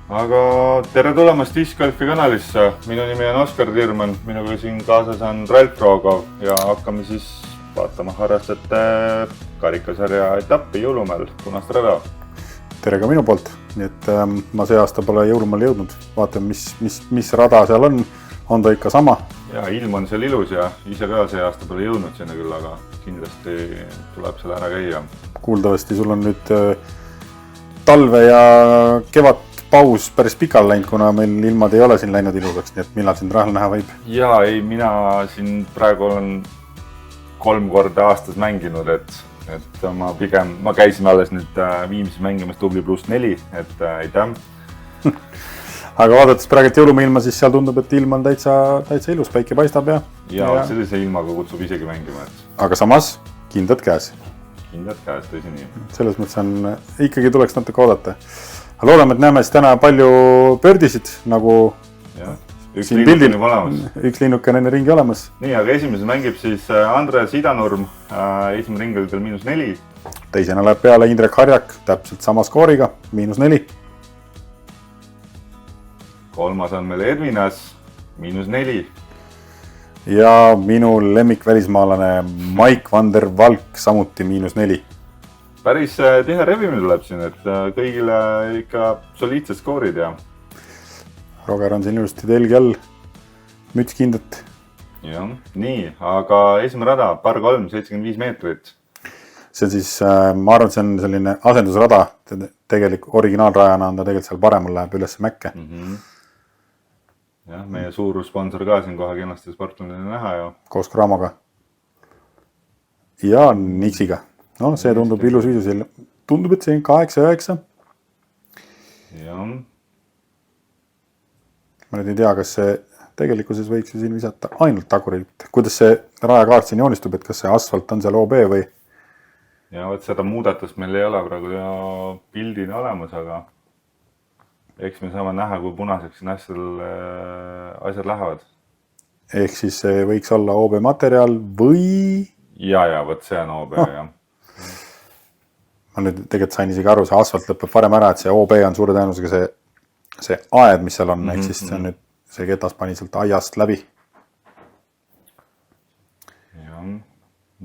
Aga tere tulemast Discgolfi kanalisse. Minu nimi on Oskar Tirman, minuga siin kaasas on Ralf Roogov ja hakkame siis vaatama harrastajate karikasarja etappi Jõulumäel Punast rada. Tere ka minu poolt, nii et ma see aasta pole Jõulumaal jõudnud. Vaatame, mis rada seal on ta ikka sama. Ja ilm on seal ilus ja ise ka see aasta pole jõudnud sinna küll, aga kindlasti tuleb seal ära käia. Kuuldavasti sul on nüüd talve ja kevad paus päris pikal läinud, kuna meil ilmad ei ole siin läinud ilusaks, nii et millal sind rahal näha võib? Jaa, ei, mina siin praegu olen 3 korda aastas mänginud, et ma käisin alles nüüd viimses mängimas Tubli +4, et aitäh. Aga vaadates praegu jõulumailma, siis seal tundub, et ilm on täitsa ilus, päike paistab ja... Ja sellise ilmaga kutsub isegi mängima, et... Aga samas kindad käes. Kindad käes, tõsi nii. Selles mõttes ikkagi tuleks natuke oodata. Loodame, et näeme siis täna palju pördisid, nagu üks linnukene olemas. Üks linnukene enne ringi olemas. Nii, aga esimeses mängib siis Andres Idanurm, esimene ring oli tal -4. Teisena läheb peale Indrek Harjak, täpselt sama skooriga, -4. Kolmas on meil Edvinas, -4. Ja minu lemmikvälismaalane Mike van der Valk, samuti -4. Päris tihe revimine tuleb siin, et kõigile ikka soliidsed skoorid ja... Roger on siin ilusti telgi all, müts kindat. Jah, nii, aga esimene rada, par 3, 75 meetrit. See on siis, ma arvan, see on selline asendusrada, tegelikult originaalrajana on ta tegelikult seal paremal läheb üles mäkke. Jah, meie suur sponsor ka siin kohe kenasti Sportlandile näha ja... Koos Kraamoga. Ja Nixiga. No, see tundub ilus viisus. Tundub, et see on 8-9. Jah. Ma nüüd ei tea, kas see tegelikkuses võiks ju siin visata ainult tagurilt. Kuidas see rajakaart siin joonistub, et kas see asfalt on seal OB või? Ja võt seda muudatust meil ei ole praegu ja pildina olemas, aga eks me saame näha, kui punaseks siin asjad lähevad. Ehk siis see võiks olla OB materjal või... Ja, võt see on OB, jah. Ma nüüd tegelikult sain isegi aru, see asfalt lõpeb varem ära, et see OB on suure tõenäosusega see aed, mis seal on, ehk siis see on nüüd see ketas pani sealt aiast läbi. Jah,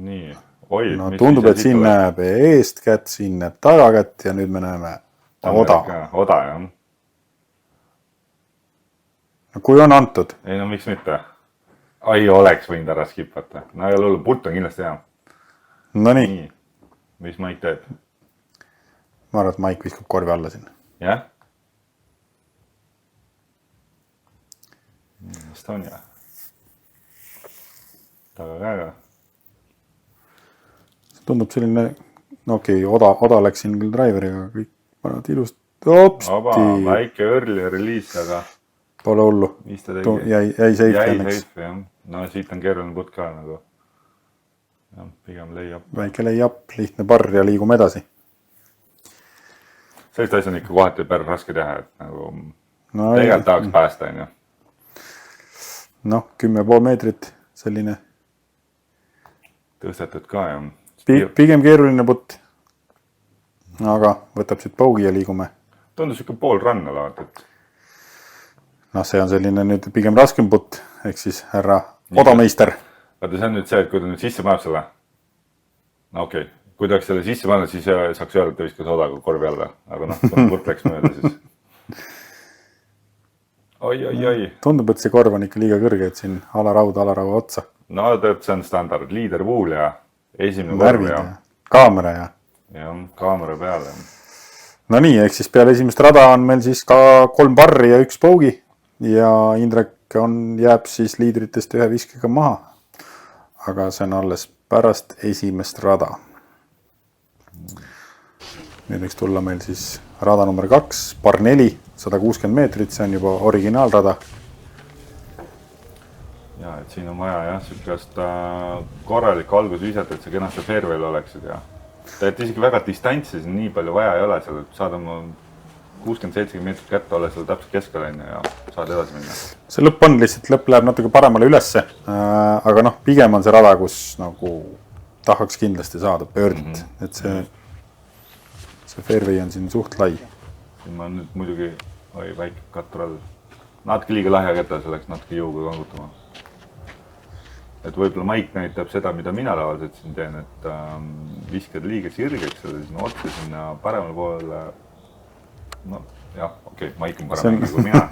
nii. Oi, no tundub, et siin näeb eest kätt, siin näeb tagakätt ja nüüd me näeme oda. Oda, jah. No kui on antud. Ei, no miks mitte? Ai, oleks võinud ära skipata. No ei ole hullu, putt on kindlasti hea. No nii. Mis Maik teeb? Ma arvan, et Maik viskab korvi alla siin. Jah? Estonia. Taga käega. Tundub selline, no okei, oda läks siin küll driveriga, kõik panavad ilust. Hopsti! Väike early release, aga... Pole hullu. Jäi safe õnneks. No siit on keeruline putt ka nagu. Ja, pigem lay-up. Väike lay-up, lihtne parr ja liigume edasi. Sellist asja on ikka kohati päris raske teha, et nagu tegelikult tahaks päästa, on ju. Noh, 10,5 meetrit, selline. Tõstetud ka, jah. Pigem keeruline putt. Aga võtab siit paugi ja liigume. Tundus ikka pool ranna laad, et... Noh, see on selline nüüd pigem raskem putt, ehk siis härra odameister. Vaata, see on nüüd see, et kui ta nüüd sisse paneb selle... No okei, kui ta oleks selle sisse pannud, siis saaks öelda, et ta viskas odaga korvi alla. Aga noh, kui putt läks mööda, siis... Oi. Tundub, et see korv on ikka liiga kõrge, et siin alaraud otsa. No, see on standard. Liider puul ja esimene korv ja... Kaamera ja... Jah, kaamera peale. No nii, ehk siis peale esimest rada on meil siis ka 3 parri ja 1 paugi. Ja Indrek jääb siis liidritest 1 viskega maha. Aga see on alles pärast esimest rada. Nüüd võiks tulla meil siis rada number 2, par 4, 160 meetrit, see on juba originaalrada. Ja, et siin on vaja jah, sükast korralik algusviset, et see kenasti fairway'l oleksid ja... Et isegi väga distantsi siin nii palju vaja ei ole seal, et saad oma 60-70 meetrit kätte olla seal täpselt keskel ja saad edasi minna. See lõpp on lihtsalt, lõpp läheb natuke paremale ülesse, aga noh, pigem on see rada, kus nagu tahaks kindlasti saada pöördit, et see fairway on siin suht lai. Ma nüüd muidugi oi, väike kattur all. Natuke liiga lahja ketta, see läks natuke jõuga kangutama. Et võib-olla Maik näitab seda, mida mina tavaliselt siin teen, et viskad liiga sirgeks ja siis otse sinna paremale poolele. No jah, okei, Maik on parem kui mina,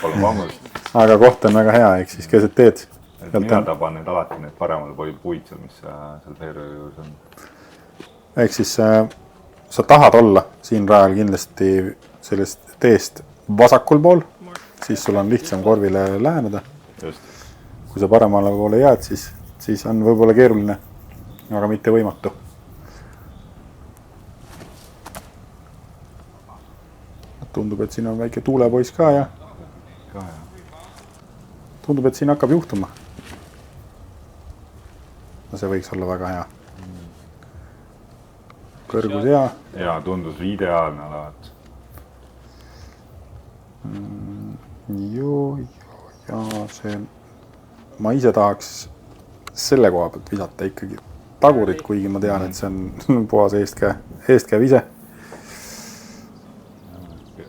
palun vangust. Aga koht on väga hea, ehk siis keset teed. Et mina taban need alati need paremale pool puid seal, mis seal fairway juures on. Ehk siis sa tahad olla siin rajal kindlasti sellest teest vasakul pool, siis sul on lihtsam korvile läheneda. Just. Kui sa paremale poole jääd, siis on võib-olla keeruline, aga mitte võimatu. Tundub, et siin on väike tuulepoiss ka ja tundub, et siin hakkab juhtuma. No see võiks olla väga hea. Kõrgus hea. Ja tundus ideaalne alavat. Ja see... Ma ise tahaks selle koha pealt visata ikkagi tagurit, kuigi ma tean, et see on puhas eestkäe vise.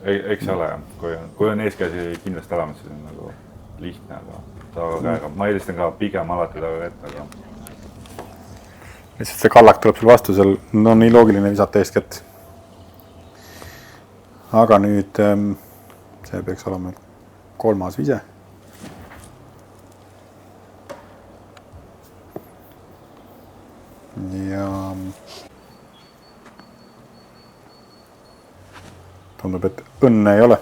Eks ole, kui on eeskäsi kindlasti alamas, siis on nagu lihtne, aga tagakäega. Ma eelistan ka pigem alati tagakätt, aga... Lihtsalt see kallak tuleb sul vastu, seal on nii loogiline visata eeskätt. Aga nüüd see peaks olema kolmas vise. Ja tundub, et õnne ei ole.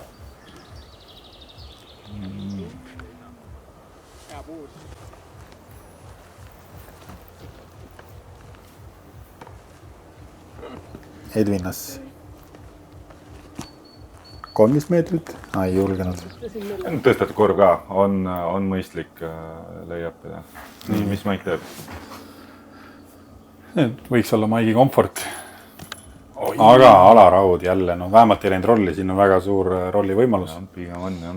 Edvinas 13 meetrit, ei julgenud. Tõstatud korv ka, on mõistlik leiapida. Nii, mis Maik teeb? Võiks olla Maigi komfort. Aga alaraud jälle, no vähemalt ei läinud rolli, siin on väga suur rolli võimalus. Pigem on, jah.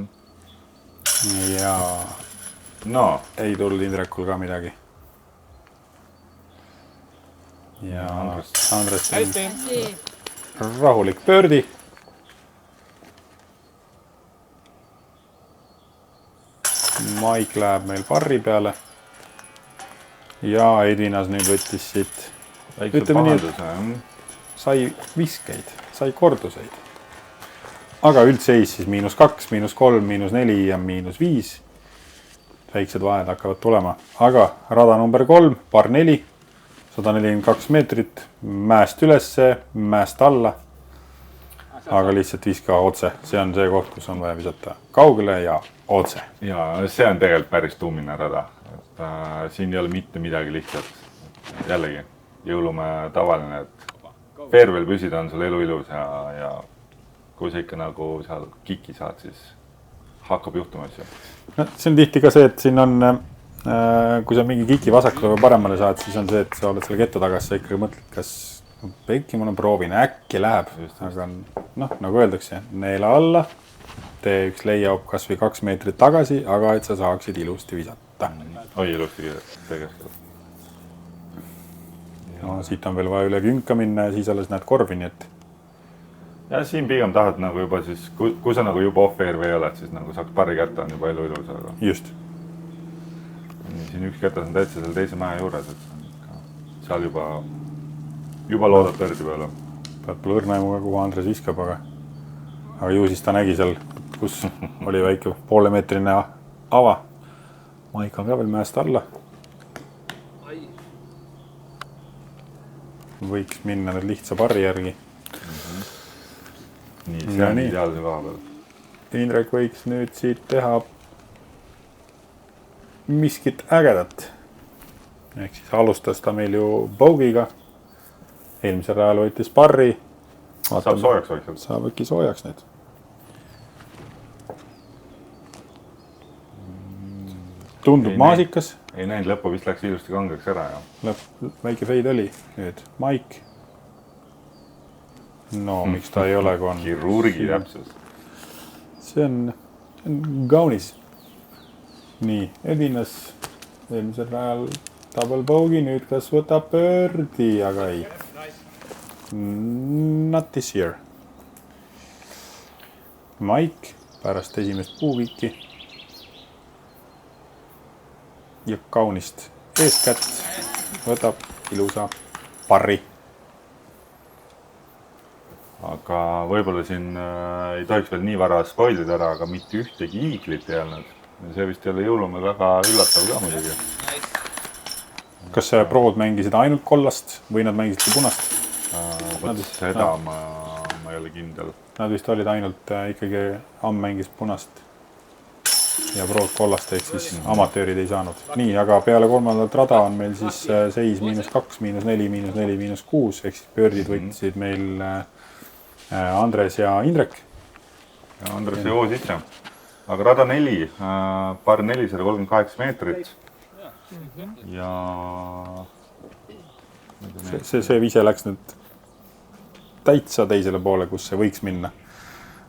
Ja no. Ei tulnud Indrekul ka midagi. Ja Andres on rahulik pöördi. Maik läheb meil parri peale. Ja Edvinas nüüd võttis siit. Ütleme nii, et sai viskeid, sai korduseid. Aga üldseis siis -2, -3, -4 ja -5. Väiksed vahed hakkavad tulema. Aga rada number 3, par 4, 142 meetrit, mäest ülesse, mäest alla. Aga lihtsalt viska otse. See on see koht, kus on vaja visata kaugele ja otse. Ja see on tegelikult päris tuumine rada. Siin ei ole mitte midagi lihtsalt. Jällegi, jõulumäe tavaline, et fairway'l püsida on sul elu ilus ja kui sa ikka nagu seal kiki saad, siis hakkab juhtuma asju. No, see on tihti ka see, et siin on, kui sa mingi kiki vasakule või paremale saad, siis on see, et sa oled selle ketta tagas, sa ikkagi mõtled, kas Peiki ma proovin, äkki läheb. Aga noh, nagu öeldakse, neela alla, tee üks leiab kas või 2 meetrit tagasi, aga et sa saaksid ilusti visata. Oi, ilusti tegelikult. No, siit on veel vaja üle künka minna ja siis alles näed korvi, nii et... Ja siin pigem tahad nagu juba siis, kui sa nagu juba off-fairway oled, siis nagu saaks pari kätte on juba elu ilus, aga... Just. Siin üks kätes on täitsa selle teise mäe juures, et seal juba loodab pördi peale. Pead pole õrnaimuga, kuhu Andres viskab, aga ju siis ta nägi seal, kus oli väike poolemeetrine ava. Maik on ka veel mäest alla. Võiks minna nüüd lihtsa parri järgi. Nii, see on ideaalse koha peal. Indrek võiks nüüd siit teha miskit ägedat. Ehk siis alustas ta meil ju bogiga. Eelmisel rajal võitis parri. Saab soojaks vaikselt. Saab äkki soojaks nüüd. Tundub maasikas. Ei näinud, lõppu vist läks ilusti kangeks ära. Väike feid oli. Nüüd Maik. No, miks ta ei ole, kui on... Kirurgi täpsus. See on kaunis. Nii, Edvinas eelmisel rajal double bogey, nüüd kas võtab pördi, aga ei. Not this year. Maik pärast esimest puukiiki. Ja kaunist eeskätt võtab ilusa parri. Aga võib-olla siin ei tohiks veel nii vara spoilida ära, aga mitte ühtegi iiglit ei olnud. See vist ei ole jõulumäel väga üllatav ka muidugi. Kas prood mängisid ainult kollast või nad mängisid ka punast? Seda ma ei ole kindel. Nad vist olid ainult ikkagi mängis punast ja prood kollast, ehk siis amatöörid ei saanud. Nii, aga peale kolmandat rada on meil siis seis -2, -4, -4, -6, ehk siis pöördid võtsid meil Andres ja Indrek. Ja Andres joo sisse. Aga rada 4, par 438 meetrit. Ja see vise läks nüüd täitsa teisele poole, kus see võiks minna.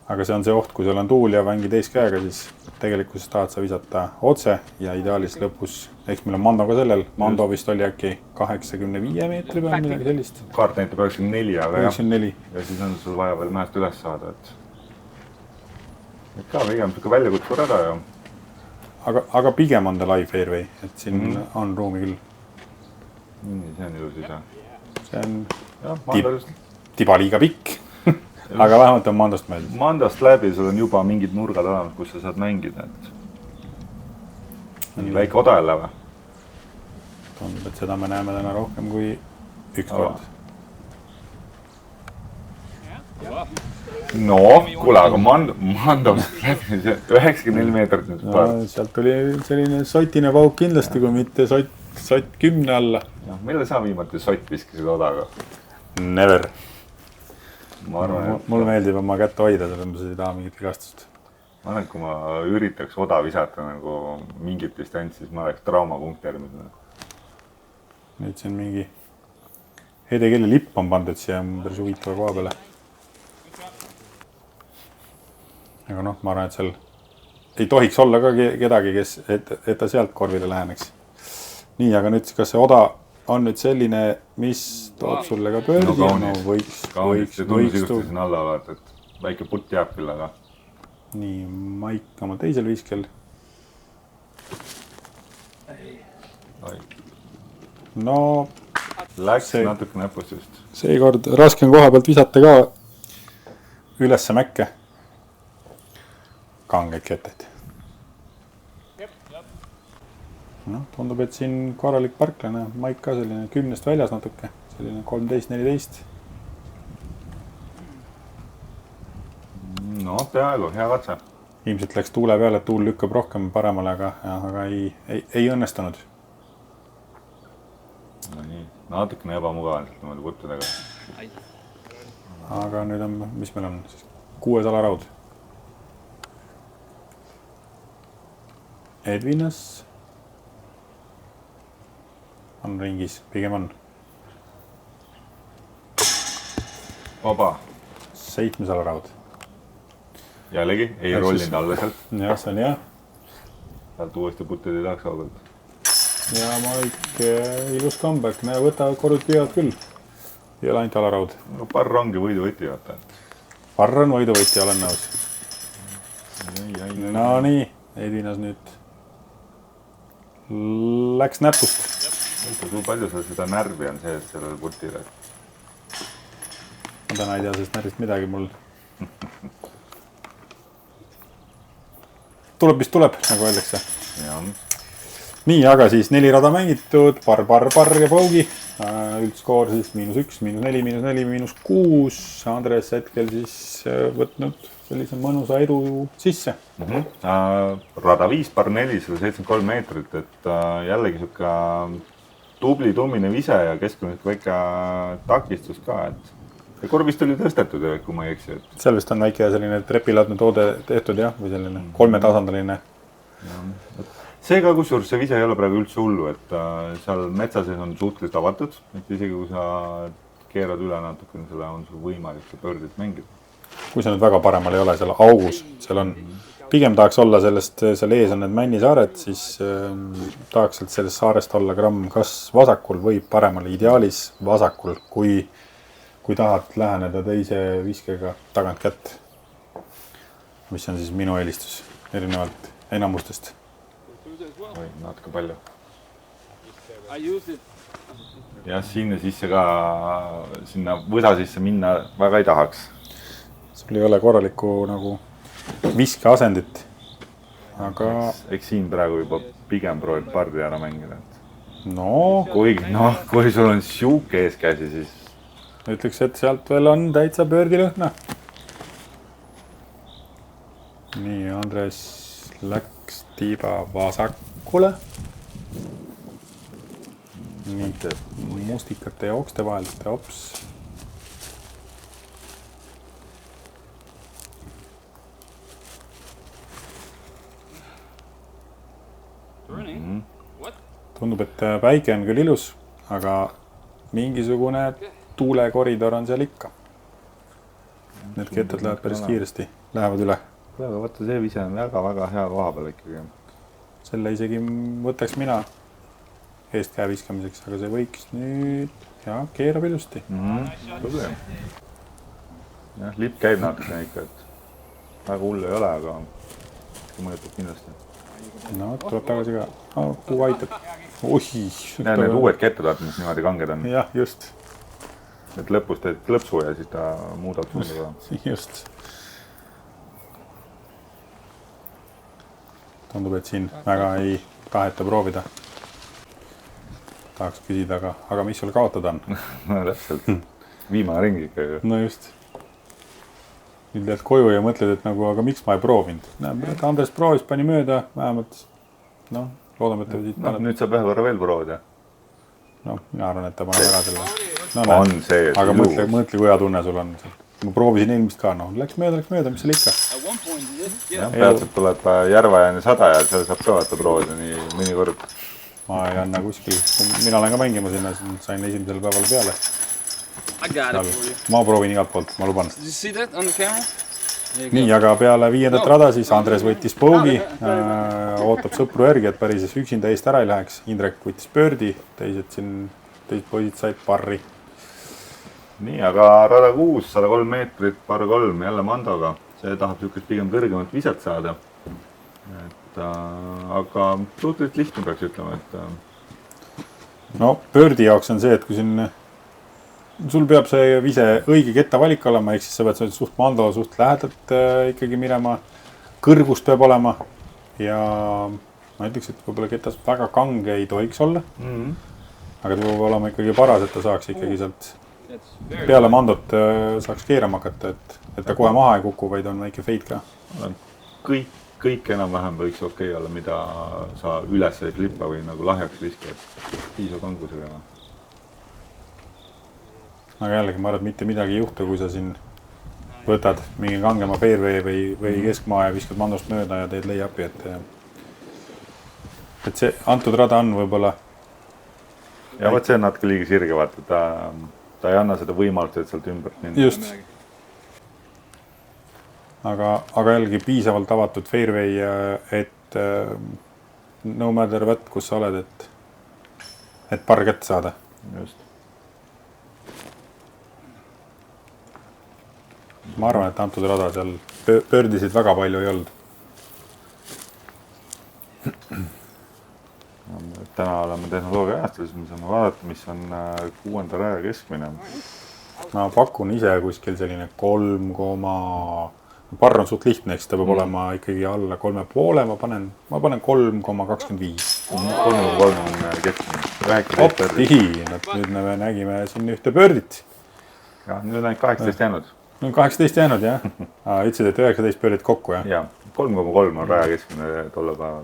Aga see on see oht, kui sul on tuul ja mängid eeskäega, siis tegelikult tahad sa visata otse ja ideaalis lõpus, eks meil on Mando ka sellel. Mando vist oli äkki 85 meetri peal, midagi sellist. Kaart näitab 94, aga 94. Ja siis on sul vaja veel mäest üles saada. Et ka pigem väljakutsu rada ja. Aga pigem on ta live fairway, et siin on ruumi küll. See on ilus ise. See on ja, tiba liiga pikk. Aga vähemalt on Mandost meeldis. Mandost läbi sul on juba mingid nurgad olemas, kus sa saad mängida. Nii väike oda jälle või? Tundub, et seda me näeme täna rohkem kui üks kord. No, kuule, aga Mandost läbi 94 meetrit nüüd paar. Sealt tuli selline sotine pauk kindlasti, kui mitte sott 10 alla. Mille sa viimati sott viskisid odaga? Never. Arvan, mulle meeldib oma kätte hoida, selles ei taha mingit vigastust. Ma arvan, kui ma üritaks oda visata nagu mingit distants, siis ma oleks traumapunkt järgmisena. Nüüd siin mingi hedekelli lipp on pandud siia päris huvitava koha peale. Aga noh, ma arvan, et seal ei tohiks olla ka kedagi, et ta sealt korvile läheneks. Nii, aga nüüd kas see oda on nüüd selline, mis toob sulle ka pöördi? No võiks. See tundus igusti siin alla vaata, et väike putt jääb küll, aga. Nii, Maik oma teisel viskel. No. Läks natuke näpust just. Seekord raske on koha pealt visata ka ülesse mäkke. Kangeid ketteid. No, tundub, et siin korralik parklane, Maik ka selline 10-st väljas natuke, selline 13-14. No, peaaegu, hea katse. Ilmselt läks tuule peale, et tuul lükkab rohkem paremale, aga ei õnnestunud. No nii, natukene ebamugavalt niimoodi puttudega. Aga nüüd on, mis meil on, 6 alaraud. Edvinas on ringis, pigem on. Vaba. 7 alaraud. Jällegi, ei rollinud alla sealt. Jah, see on jah. Sealt uuesti puttid ei tahaks augalt. Ja Maik, ilus comeback, näe, korrud püüavad küll. Ei ole ainult alaraud. No parr ongi võiduvõti, vaata. Parr on võiduvõti, olen nõus. No nii, Edvinas nüüd läks näpust. Kui palju sul seda närvi on sees sellele putile? Ma täna ei tea sellest närvist midagi mul. Tuleb, mis tuleb, nagu öeldakse. Nii, aga siis 4 rada mängitud, par ja paugi. Üldskoor siis -1, -4, -4, -6. Andres hetkel siis võtnud sellise mõnusa edu sisse. Rada 5, par 4, 173 meetrit, et jällegi siuke tubli tummine vise ja keskel väike takistus ka, et korvist oli tõstetud, kui ma ei eksi. Seal vist on väike selline trepilaadne toode tehtud jah, või selline 3-tasandaline. Seega, kusjuures see vise ei ole praegu üldse hullu, et seal metsases on suhteliselt avatud, et isegi kui sa keerad üle natukene, selle on sul võimalik see pöördit mängida. Kui see nüüd väga paremal ei ole, seal augus, seal on, pigem tahaks olla sellest, seal ees on need männisaared, siis tahaks sellest saarest olla gramm kas vasakul või paremal, ideaalis vasakul, kui tahad läheneda teise viskega tagant kätt. mis on siis minu eelistus erinevalt enamustest. oi, natuke palju. I used it. jah, sinna sisse ka, sinna võsa sisse minna väga ei tahaks. sul ei ole korralikku nagu viskeasendit, aga eks siin praegu juba pigem proovid pardi ära mängida. no kuigi noh, kui sul on siuke eeskäsi, siis ütleks, et sealt veel on täitsa pöördilõhna. nii, Andres läks tiiba vasakule. nii, mustikate ja okste vahelt, hops. Turning? What? Tundub, et päike on küll ilus, aga mingisugune tuulekoridor on seal ikka. Need kettad lähevad päris kiiresti, lähevad üle. aga vaata, see vise on väga-väga hea koha peal ikkagi. Selle isegi võtaks mina eestkäe viskamiseks, aga see võiks nüüd ja keerab ilusti. Probleem. jah, lipp käib natuke ikka, et väga hullu ei ole, aga mõjutab kindlasti. No, tuleb tagasi ka. Kuu aitab. Ohi. ja need uued kettad, mis niimoodi kanged on. jah, just. et lõpus teed klõpsu ja siis ta muudab suunda ka. Just. Tundub, et siin väga ei taheta proovida. Tahaks küsida, aga mis sul kaotada on? no täpselt. Viimane ring ikka ju. No just. Nüüd lähed koju ja mõtled, et nagu, aga miks ma ei proovinud? Näeb, et Andres proovis, pani mööda, vähemalt. No, loodame, et ta siit no, nüüd saab ühe korra veel proovida. No, mina arvan, et ta paneb ära selle. No, on see, et aga mõtle, kui hea tunne sul on. Ma proovisin eelmist ka, no, läks mööda, mis seal ikka. At one point, this, yeah. jah, peatselt tuleb Järva-Jääni 100 ja seal saab ka vaata proovida nii mõnikord. Ma ei anna kuskil, mina olen ka mängima sinna, sain esimesel päeval peale. I got it for you. Ma proovin igalt poolt, ma luban. Did you see that on the camera? There you Nii, aga peale 5. rada siis Andres võttis Pougi, ootab sõpru järgi, et päris üksinda eest ära ei läheks. Indrek võttis pöördi, teised poisid said parri. nii, aga rada 6, 103 meetrit, par 3, jälle Mandoga. See tahab niisugust pigem kõrgemat viset saada. Aga suhteliselt lihtne peaks ütlema, et No, pöördi jaoks on see, et kui siin sul peab see vise õige ketta valik olema, ehk siis sa pead suht Mando suht lähedalt ikkagi minema. Kõrgus peab olema ja ma ütleks, et võib-olla ketas väga kange ei tohiks olla. Aga ta peab olema ikkagi paras, et ta saaks ikkagi sealt That's very peale Mandot saaks keerama hakata, et ta kohe maha ei kuku, vaid on väike feit ka. kõik enam-vähem võiks okei olla, mida sa üles ei klippa või nagu lahjaks viskad. Piisa kangusega. Aga jällegi, ma arvan, et mitte midagi ei juhtu, kui sa siin võtad mingi kangema fairway või keskmaa ja viskad Mandost mööda ja teed lay-up'i, et see antud rada on võib-olla. Ja võt see on natuke liiga sirge, vaata, ta ei anna seda võimalust, et sealt ümbert minna. Just. Aga jällegi piisavalt avatud fairway, et no matter what, kus sa oled, et par kätte saada. Just. Ma arvan, et antud rada seal pöördisid väga palju ei olnud. Täna oleme tehnoloogia ajastul, siis me saame vaadata, mis on 6. raja keskmine. Ma pakun ise kuskil selline 3, par on suht lihtne, eks ta peab olema ikkagi alla 3,5, ma panen 3,25. 3,3 on keskmine. Optihi, nüüd me nägime siin ühte pöördit. Ja, nüüd on ainult 18 jäänud. No 18 jäänud, jah. Ütlesid, et 19 pöördit kokku, jah? Ja, 3,3 on raja keskmine tolle päeval.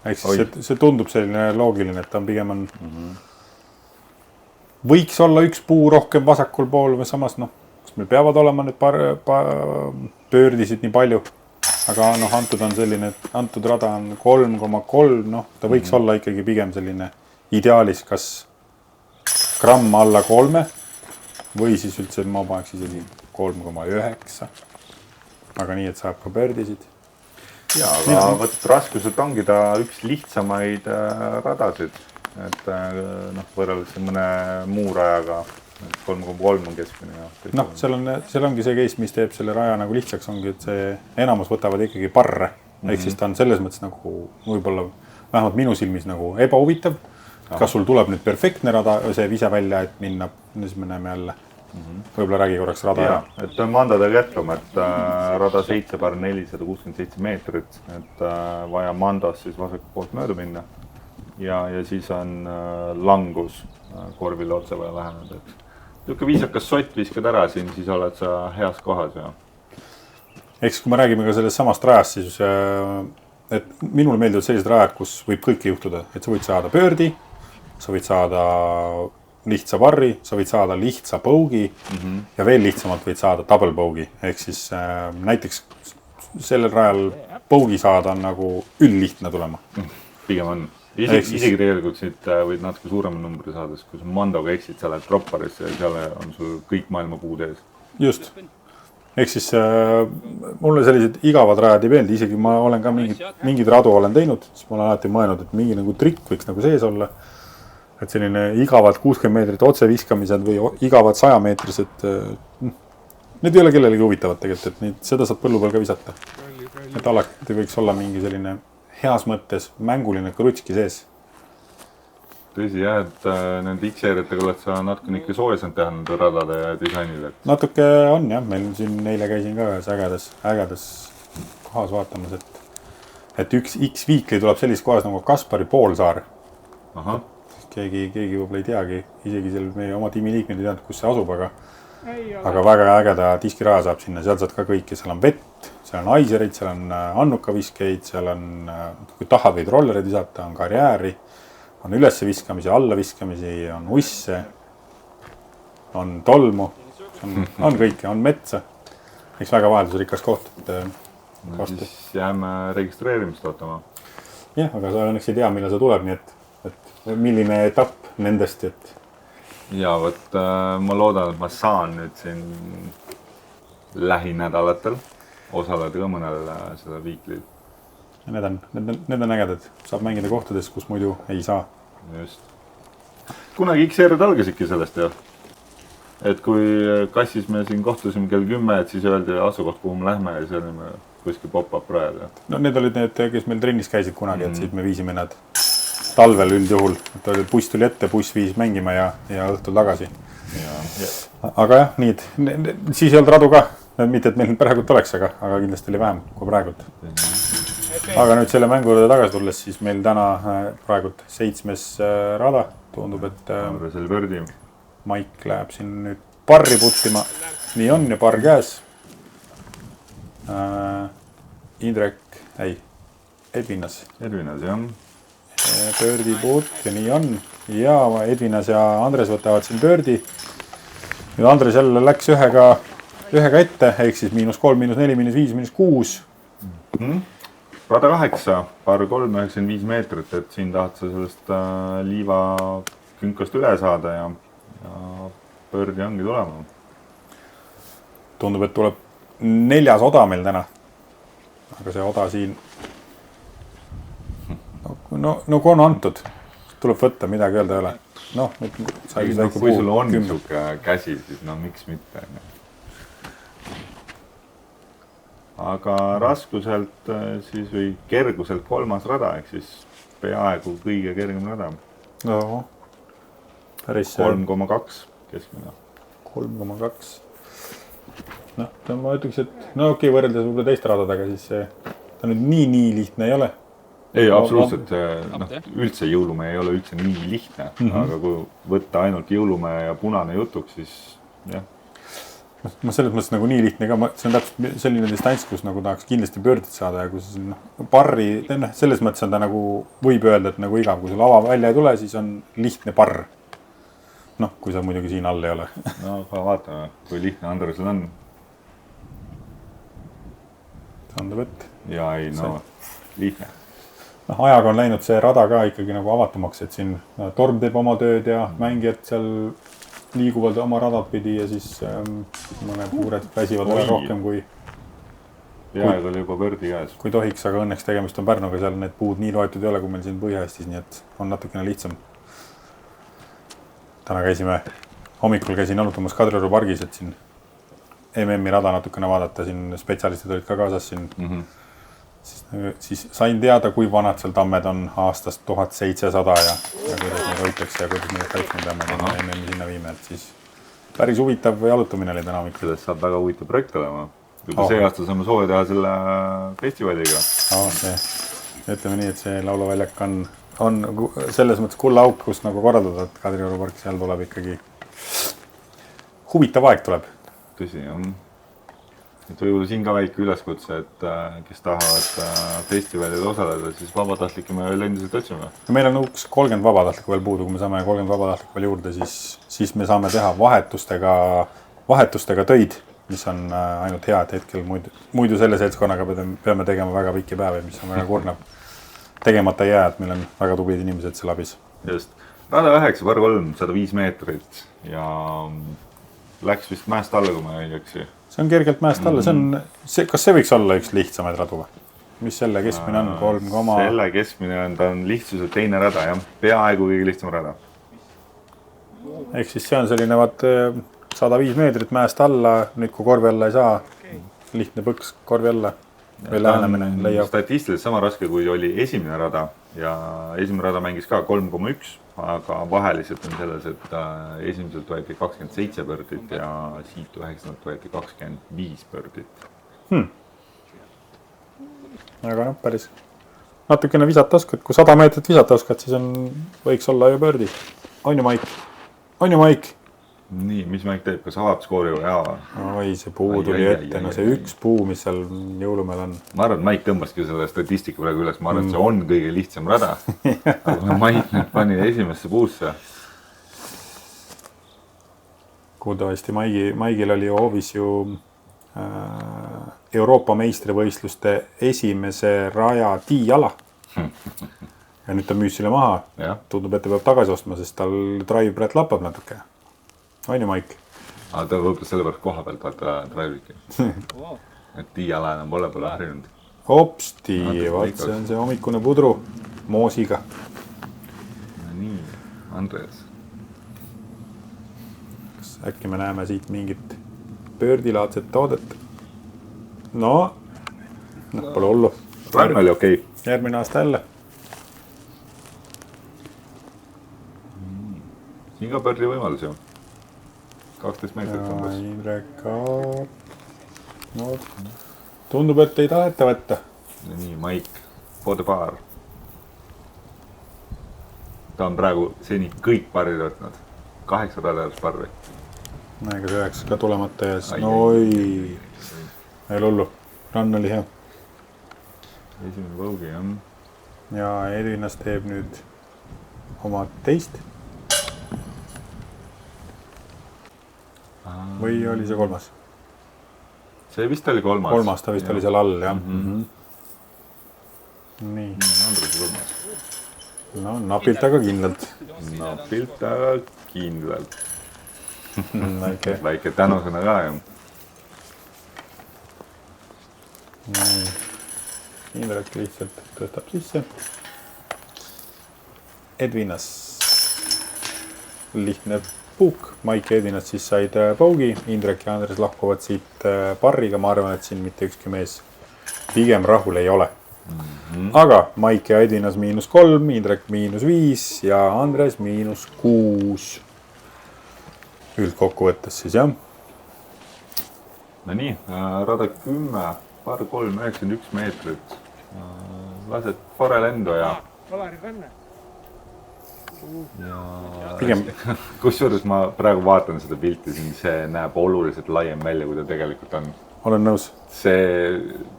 Ehk siis see tundub selline loogiline, et ta on pigem on... Võiks olla üks puu rohkem vasakul pool või samas, kas meil peavad olema nüüd pöördisid nii palju. Aga antud on selline, et antud rada on 3,3, ta võiks olla ikkagi pigem selline ideaalis, kas gramm alla 3 või siis üldse ma paneks isegi 3,9. Aga nii, et saab ka pöördisid. Ja, aga võtad raskuselt ongi ta üks lihtsamaid radasid, et võrreldes mõne muu rajaga 3,3 on keskmine ja noh, seal ongi see case, mis teeb selle raja nagu lihtsaks, ongi, et see enamus võtavad ikkagi parre. Ehk siis ta on selles mõttes nagu võib-olla vähemalt minu silmis nagu ebahuvitav. Kas sul tuleb nüüd perfektne rada, see vise välja, et minna, siis me näeme jälle. Võib-olla räägi korraks rada ja, et mandadega jätkama, et rada 7 par 467 meetrit, et vaja mandas siis vasaku poolt mööda minna ja siis on langus korvile otse vaja läheneda, et niisugune viisakas sott viskad ära siin, siis oled sa heas kohas ja eks kui me räägime ka sellest samast rajast, siis et minule meeldivad sellised rajad, kus võib kõike juhtuda, et sa võid saada pöördi, sa võid saada lihtsa parri, sa võid saada lihtsa bogey ja veel lihtsamalt võid saada double bogey, ehk siis näiteks sellel rajal bogey saada on nagu üldlihtne tulema. Pigem on. Isegi tegelikult siit võid natuke suurema numbri saada, kui sa mandoga eksid, sa lähed dropparisse ja seal on sul kõik maailma puud ees. Just. Ehk siis mulle sellised igavad rajad ei meeldi, isegi ma olen ka mingid radu olen teinud, siis ma olen alati mõelnud, et mingi nagu trikk võiks nagu sees olla. Et selline igavad 60 meetrit otse viskamised või igavad 100 meetrised, need ei ole kellelegi huvitavad tegelikult, et seda saab põllu peal ka visata. Et alati võiks olla mingi selline heas mõttes mänguline krutski sees. Tõsi jah, et nende X-seeriatega oled sa natukene ikka soojasand teha nende radade ja disainile. Natuke on jah, meil siin neile käisin ka ühes ägedas kohas vaatamas, et üks X-Weekly tuleb sellises kohas nagu Kaspari Poolsaar. Aha. Keegi võib-olla ei teagi, isegi seal meie oma tiimi liikmed ei teadnud, kus see asub, aga väga ägeda diskiraja saab sinna, seal saad ka kõike, seal on vett, seal on aisereid, seal on annukaviskeid, seal on, kui tahad võid rollereid visata, on karjääri, on ülesse viskamisi, alla viskamisi, on usse, on tolmu, on kõike, on metsa. Eks väga vaheldusrikas koht. No, siis jääme registreerimist ootama. Jah, aga sa õnneks ei tea, millal see tuleb, nii et milline etapp nendest, et... Ja, võt, ma loodan, et ma saan nüüd siin lähinädalatel osaleda ka mõnel seda Weekly'l. Need on ägedad. Saab mängida kohtades, kus muidu ei saa. Just. Kunagi X-seeriad algasidki sellest ju. Et kui kassis me siin kohtusime kell 10, et siis öeldi asukoht, kuhu me lähme ja see olime kuskil pop-up rajad. No need olid need, kes meil trennis käisid kunagi, et siis me viisime nad talvel üldjuhul. Et oli, buss tuli ette, buss viis mängima ja õhtul tagasi. Aga jah, siis ei olnud radu ka. Mitte, et meil praegult oleks, aga kindlasti oli vähem kui praegult. Aga nüüd selle mängu juurde tagasi tulles, siis meil täna praegult 7. rada. Tundub, et Maik läheb siin nüüd parri puttima. Nii on ja parr käes. Indrek, Edvinas, jah. Pöördi puut ja nii on. Ja Edvinas ja Andres võtavad siin pöördi. Nüüd Andres jälle läks ühega ette, ehk siis -3, -4, -5, -6. Rada 8, par 395 meetrit, et siin tahad sa sellest liiva künkast üle saada ja pöördi ongi tulema. Tundub, et tuleb 4. oda meil täna. Aga see oda siin... No kui on antud, tuleb võtta, midagi öelda ei ole. Noh, kui sul on niisugune käsi, siis no miks mitte. Aga raskuselt siis või kerguselt 3. rada, ehk siis peaaegu kõige kergem rada. No, päris 3,2 keskmine. 3,2. Noh, ma ütleks, et okei, võrreldes võib-olla teiste radadega, siis ta nüüd nii lihtne ei ole. Ei, absoluutselt. Üldse jõulumäe ei ole üldse nii lihtne, aga kui võtta ainult jõulumäe ja punane jutuks, siis jah. Ma selles mõttes nagu nii lihtne ka, see on täpselt selline distants, kus nagu tahaks kindlasti pöördit saada ja kus parri, selles mõttes on ta nagu, võib öelda, et nagu igav, kui sul ava välja ei tule, siis on lihtne parr. Noh, kui sa muidugi siin all ei ole. No, vaatame, kui lihtne Andresel on. Tundub, et... Ja ei, no, lihtne. Ajaga on läinud see rada ka ikkagi nagu avatumaks, et siin torm teeb oma tööd ja mängijad seal liiguvad oma radad pidi ja siis mõned uured väsivad rohkem kui... Peaaegu oli juba pördi käes. Kui tohiks, aga õnneks tegemist on Pärnuga, seal need puud nii loetud ei ole, kui meil siin Põhja-Eestis, nii et on natukene lihtsam. Täna käisime hommikul käisin jalutamas Kadrioru pargis, et siin MM-i rada natukene vaadata, siin spetsialistid olid ka kaasas siin. Siis sain teada, kui vanad seal tammed on aastast 1700 ja kuidas neid hoitakse ja kuidas neid kaitsma peame MM-i sinna viime, et siis päris huvitav jalutamine oli täna hommikul. Sellest saab väga huvitav projekt olema. Juba see aasta saame soovi teha selle festivaliga. Ütleme nii, et see lauluväljak on selles mõttes kulla auk, kus nagu korraldada, et Kadrioru park seal tuleb ikkagi huvitav aeg tuleb. Tõsi, jah. Et võib-olla siin ka väike üleskutse, et kes tahavad festivalil osaleda, siis vabatahtlikke me veel endiselt otsime. Meil on 30 vabatahtlikku veel puudu, kui me saame 30 vabatahtlikku veel juurde, siis me saame teha vahetustega töid, mis on ainult hea, et hetkel muidu selle seltskonnaga peame tegema väga pikki päevi, mis on väga kurnav. Tegemata ei jää, et meil on väga tublid inimesed seal abis. Just. Rada 9, par 3, 105 meetrit ja läks vist mäest alla, kui ma ei eksi. See on kergelt mäest alla, kas see võiks olla üks lihtsamaid radu või? Mis selle keskmine on? 3, selle keskmine on, ta on lihtsuselt teine rada, jah. Peaaegu kõige lihtsam rada. Ehk siis see on selline 105 meetrit mäest alla, nüüd kui korvi alla ei saa, lihtne põks korvi alla või lähenemine leiab. Statistiliselt sama raske, kui oli esimene rada ja esimene rada mängis ka 3,1, aga vaheliselt on selles, et esimeselt võeti 27 pördit ja siit 9 võeti 25 pördit. Aga päris natukene visata oskad, kui 100 meetrit visata oskad, siis võiks olla ju pördi. On ju Maik? Nii, mis Maik teeb, kas avab skoori või jaa? Oi, see puu tuli ette, see üks puu, mis seal jõulumeel on. Ma arvan, et Maik tõmbaski selle statistika praegu üles, ma arvan, et see on kõige lihtsam rada. Aga Maik nüüd pani esimesse puusse. Kuuldavasti Maigil oli hoovis ju Euroopa meistrivõistluste esimese raja tiiala. Ja nüüd ta müüs selle maha. Tundub, et ta peab tagasi ostma, sest tal drive-brett lappab natuke. On ju, Maik? Aga ta võib sellepärast koha pealt vaata drive-briki. Et tiiala enam pole harinud. Hopsti, vaat see on see hommikune pudru moosiga. Nii, Andres. Kas äkki me näeme siit mingit pöördilaadset toodet? No, pole hullu. Praegu oli okei. Järgmine aasta jälle. Siin ka pördi võimalus ju. 12 meetrit umbes. Indrek ka. No, tundub, et ei taheta võtta. Nii, Maik, for the bar. Ta on praegu seni kõik parrid võtnud. 8 radajas parri. Näega see 9 ka tulemata ees. Noi, ei lullu. Rann oli hea. Esimene võugi, jah. Ja Edvinas teeb nüüd oma teist. Või oli see kolmas? See vist oli kolmas. Kolmas, ta vist oli seal all, jah. Nii. Andres kolmas. No, napilt aga kindlalt. Napilt aga kindlalt. Väike tänusena ka, jah. Nii. Indrek lihtsalt tõstab sisse. Edvinas. Lihtne puuk. Maik ja Edvinas siis said paugi. Indrek ja Andres lahkuvad siit parriga. Ma arvan, et siin mitte ükski mees pigem rahul ei ole. Aga Maik ja Edvinas -3, Indrek -5 ja Andres -6. Üldkokkuvõttes siis, jah. No nii, rada 10, par 3, 91 meetrit. Lased fare lendu ja... Pigem... Kusjuures ma praegu vaatan seda pilti siin, see näeb oluliselt laiem välja, kui ta tegelikult on. Olen nõus. See,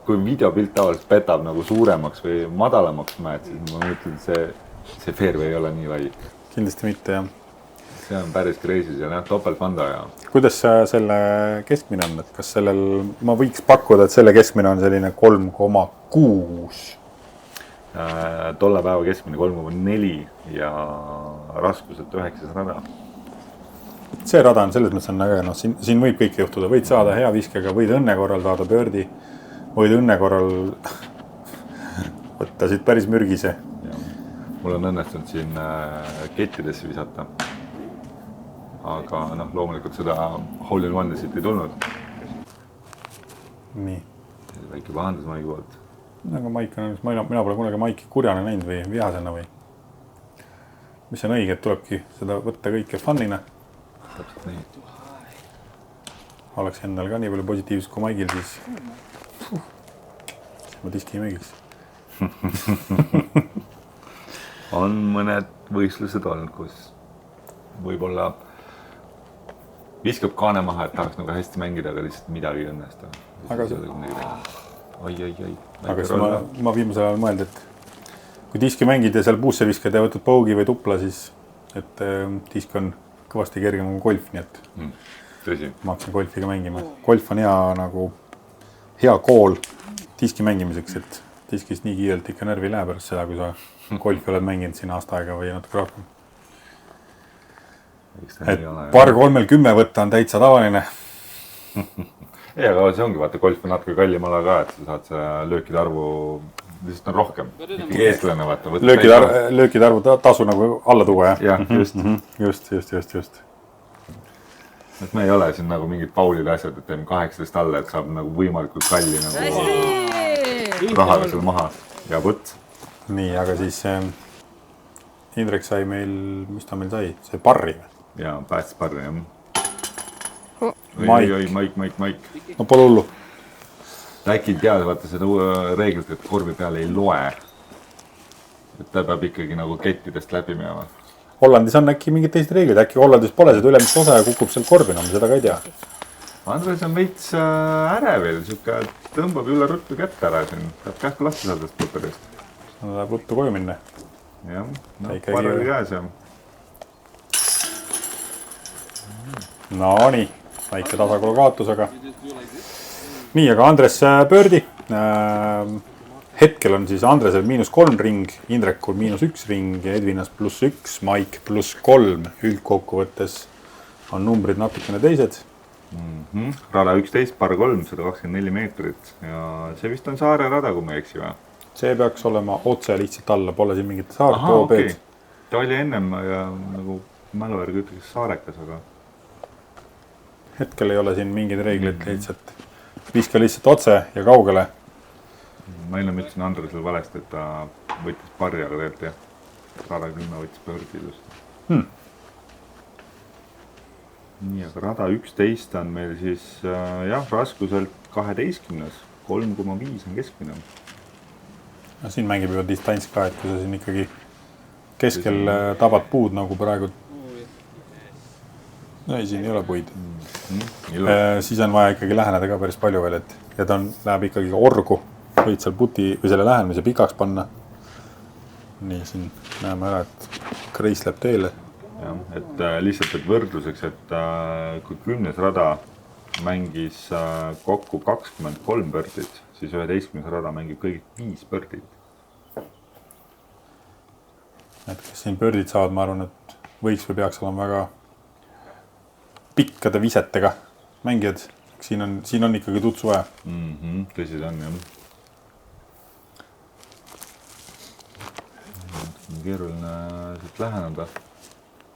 kui videopilt tavaliselt petab nagu suuremaks või madalamaks mäed, siis ma mõtlen, see fairway ei ole nii lai. Kindlasti mitte, jah. See on päris crazy, see on topeltfanda ja... Kuidas selle keskmine on? Et kas sellel, ma võiks pakkuda, et selle keskmine on selline 3,6. Tolle päeva keskmine 3,4 ja raskuselt 9 rada. See rada on selles mõttes on äge, no siin võib kõik juhtuda, võid saada hea viskega, võid õnne korral saada pördi, võid õnne korral võtta siit päris mürgise. Mul on õnnestunud siin kettidesse visata. aga noh, loomulikult seda hole in one'i siit ei tulnud. nii. väike pahandus Maiki poolt. aga Maik on, mina pole kunagi Maiki kurjana näinud või vihasena või. mis on õige, et tulebki seda võtta kõike fun'ina. Täpselt nii. Oleks endal ka nii palju positiivsust kui Maigil, siis ma diski ei mängiks. On mõned võistlused olnud, kus võib-olla viskab kaane maha, et tahaks nagu hästi mängida, aga lihtsalt midagi ei õnnestu. Aga oi. Aga siis ma viimasel ajal mõelda, et kui diski mängid ja seal puusse viskad ja võtad paugi või tupla, siis et disk on kõvasti kergem kui golf, nii et tõsi. ma hakkasin golfiga mängima. Golf on hea kool diski mängimiseks, et diskist nii kiirelt ikka närvi ei lähe pärast seda, kui sa golfi oled mänginud siin aasta aega või natuke rohkem. Et par 30 võtta on täitsa tavaline. ei, aga see ongi, vaata, golf on natuke kallim ala ka, et sa saad see löökide arvu, lihtsalt on rohkem. ikkagi eestlane, vaata. Löökide arvu tasu nagu alla tuua, jah? Jah, just. et me ei ole siin nagu mingid Paulide asjad, et teeme 18 alla, et saab nagu võimalikult kalli nagu rahaga seal maha. Ja võtt. Nii, aga siis Indrek sai meil, mis ta meil sai? See parri või? Jaa, päästis parri, jah. Maik. No pole hullu. Äkki teada, vaata seda reeglit, et korvi peale ei loe. Et ta peab ikkagi nagu kettidest läbi minema. Hollandis on äkki mingid teised reeglid, äkki Hollandis pole seda ülemist osa ja kukub seal korvi, no me seda ka ei tea. Andres on veits ärevil, siuke tõmbab üle ruttu kätte ära siin. Peab kähku lahti saada sellest puterist. No läheb ruttu koju minna. Jah, no parri käes jah. No nii, väike tasakaalu kaotusega. Nii, aga Andres pöördi. Hetkel on siis Andresel -3 ring, Indrekul -1 ring ja Edvinas +1, Maik +3. Üldkokkuvõttes on numbrid natukene teised. Rada 11, par 3, 124 meetrit ja see vist on saare rada, kui ma ei eksi või? See peaks olema otse lihtsalt alla, pole siin mingit saart, OB-d. Ta oli ennem ja nagu mälu järgi ütleks saarekas, aga hetkel ei ole siin mingeid reegleid, lihtsalt viska lihtsalt otse ja kaugele. ma enne ütlesin Andresele valesti, et ta võttis parri, aga tegelikult jah, rada 10 võttis pöördi just. Nii, aga rada 11 on meil siis jah, raskuselt 12, 3,5 on keskmine. No, siin mängib juba distants ka, et kui sa siin ikkagi keskel tabad puud nagu praegu. No ei, siin ei ole puid. Siis on vaja ikkagi läheneda ka päris palju veel, et ja ta läheb ikkagi orgu. Võid seal puti või selle lähenemise pikaks panna. Nii, siin näeme ära, et kreis läheb teele. Jah, et lihtsalt et võrdluseks, et kui 10. rada mängis kokku 23 pördit, siis 11. rada mängib kõigit 5 pördit. Et kes siin pördid saavad, ma arvan, et võiks või peaks olema väga pikkade visetega mängijad. Siin on ikkagi tutsu vaja. Tõsi ta on, jah. Keeruline siit läheneda.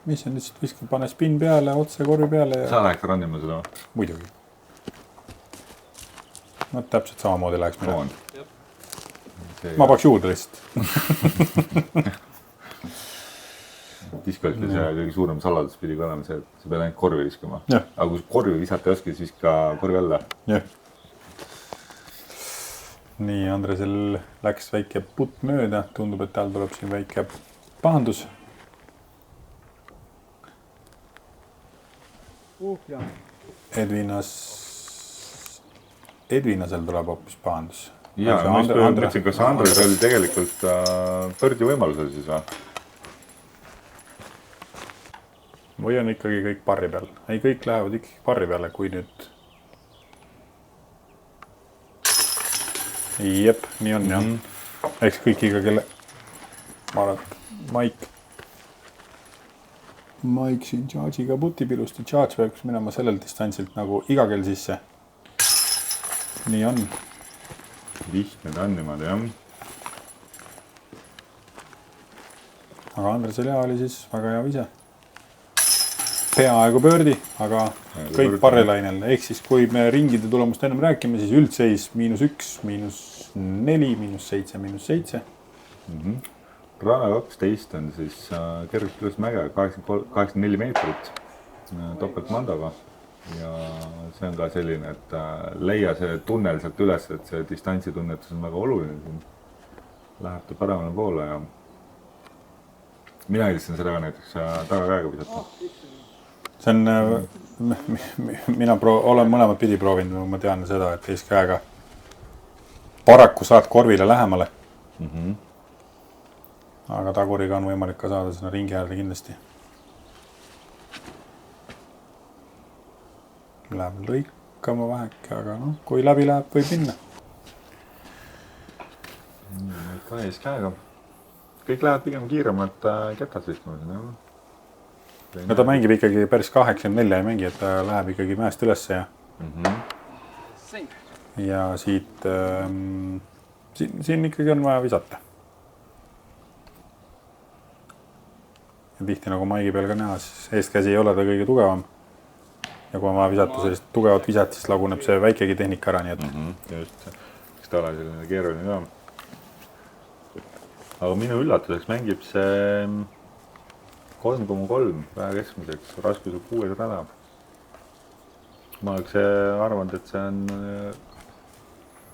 Mis on lihtsalt viskab, pane spin peale, otse korvi peale. Ja... Sa läheks rannima seda? Muidugi. No täpselt samamoodi läheks minna. Ma paks juurde lihtsalt. Diskolitis ja kõige suurem saladus pidi ka olema see, et sa pead ainult korvi viskama. Aga kui korvi visata ei oska, siis viska korvi alla. Jah. Nii, Andresel läks väike putt mööda. Tundub, et tal tuleb siin väike pahandus. Edvinasel tuleb hoopis pahandus. Jaa, ma mõtlesin, kas Andres oli tegelikult pördi võimalusel siis või? Või on ikkagi kõik parri peal? Ei, kõik lähevad ikkagi parri peale, kui nüüd... Jep, nii on jah. Eks kõik ikka kelle... Ma arvan, et Maik siin charge'iga putipilusti. Charge peaks minema sellel distantsilt nagu iga kell sisse. Nii on. Lihtne ta on niimoodi, jah. Aga Andresel hea oli siis väga hea vise. peaaegu pöördi, aga kõik pöördi. parrilainel. Ehk siis, kui me ringide tulemust ennem rääkime, siis üldseis -1, -4, -7, -7. Rada 12 on siis kergelt üles mäge, 84 meetrit topeltmandoga. Ja see on ka selline, et leia see tunnel sealt üles, et see distantsitunnetus on väga oluline siin. Läheb ta paremale poole ja mina eelistasin seda näiteks tagakäega visata. See on, mina olen mõlemat pidi proovinud, ma tean seda, et eeskäega paraku saad korvile lähemale. Aga taguriga on võimalik ka saada sinna ringi äärde kindlasti. Läheb lõikama väheke, aga noh, kui läbi läheb, võib minna. Ka eeskäega. Kõik lähevad pigem kiiremalt ketas vistma. Ja ta mängib ikkagi päris 84 ei mängi, et ta läheb ikkagi mäest ülesse ja ja siit siin ikkagi on vaja visata. Ja tihti nagu maigi peal ka näha, siis eestkäsi ei ole ta kõige tugevam. Ja kui on vaja visata sellist tugevat visat, siis laguneb see väikegi tehnika ära, nii et just, eks ta ole selline keeruline ka. Aga minu üllatuseks mängib see 3,3 vähe keskmiseks, raskuse 6 rada. Ma oleks arvanud, et see on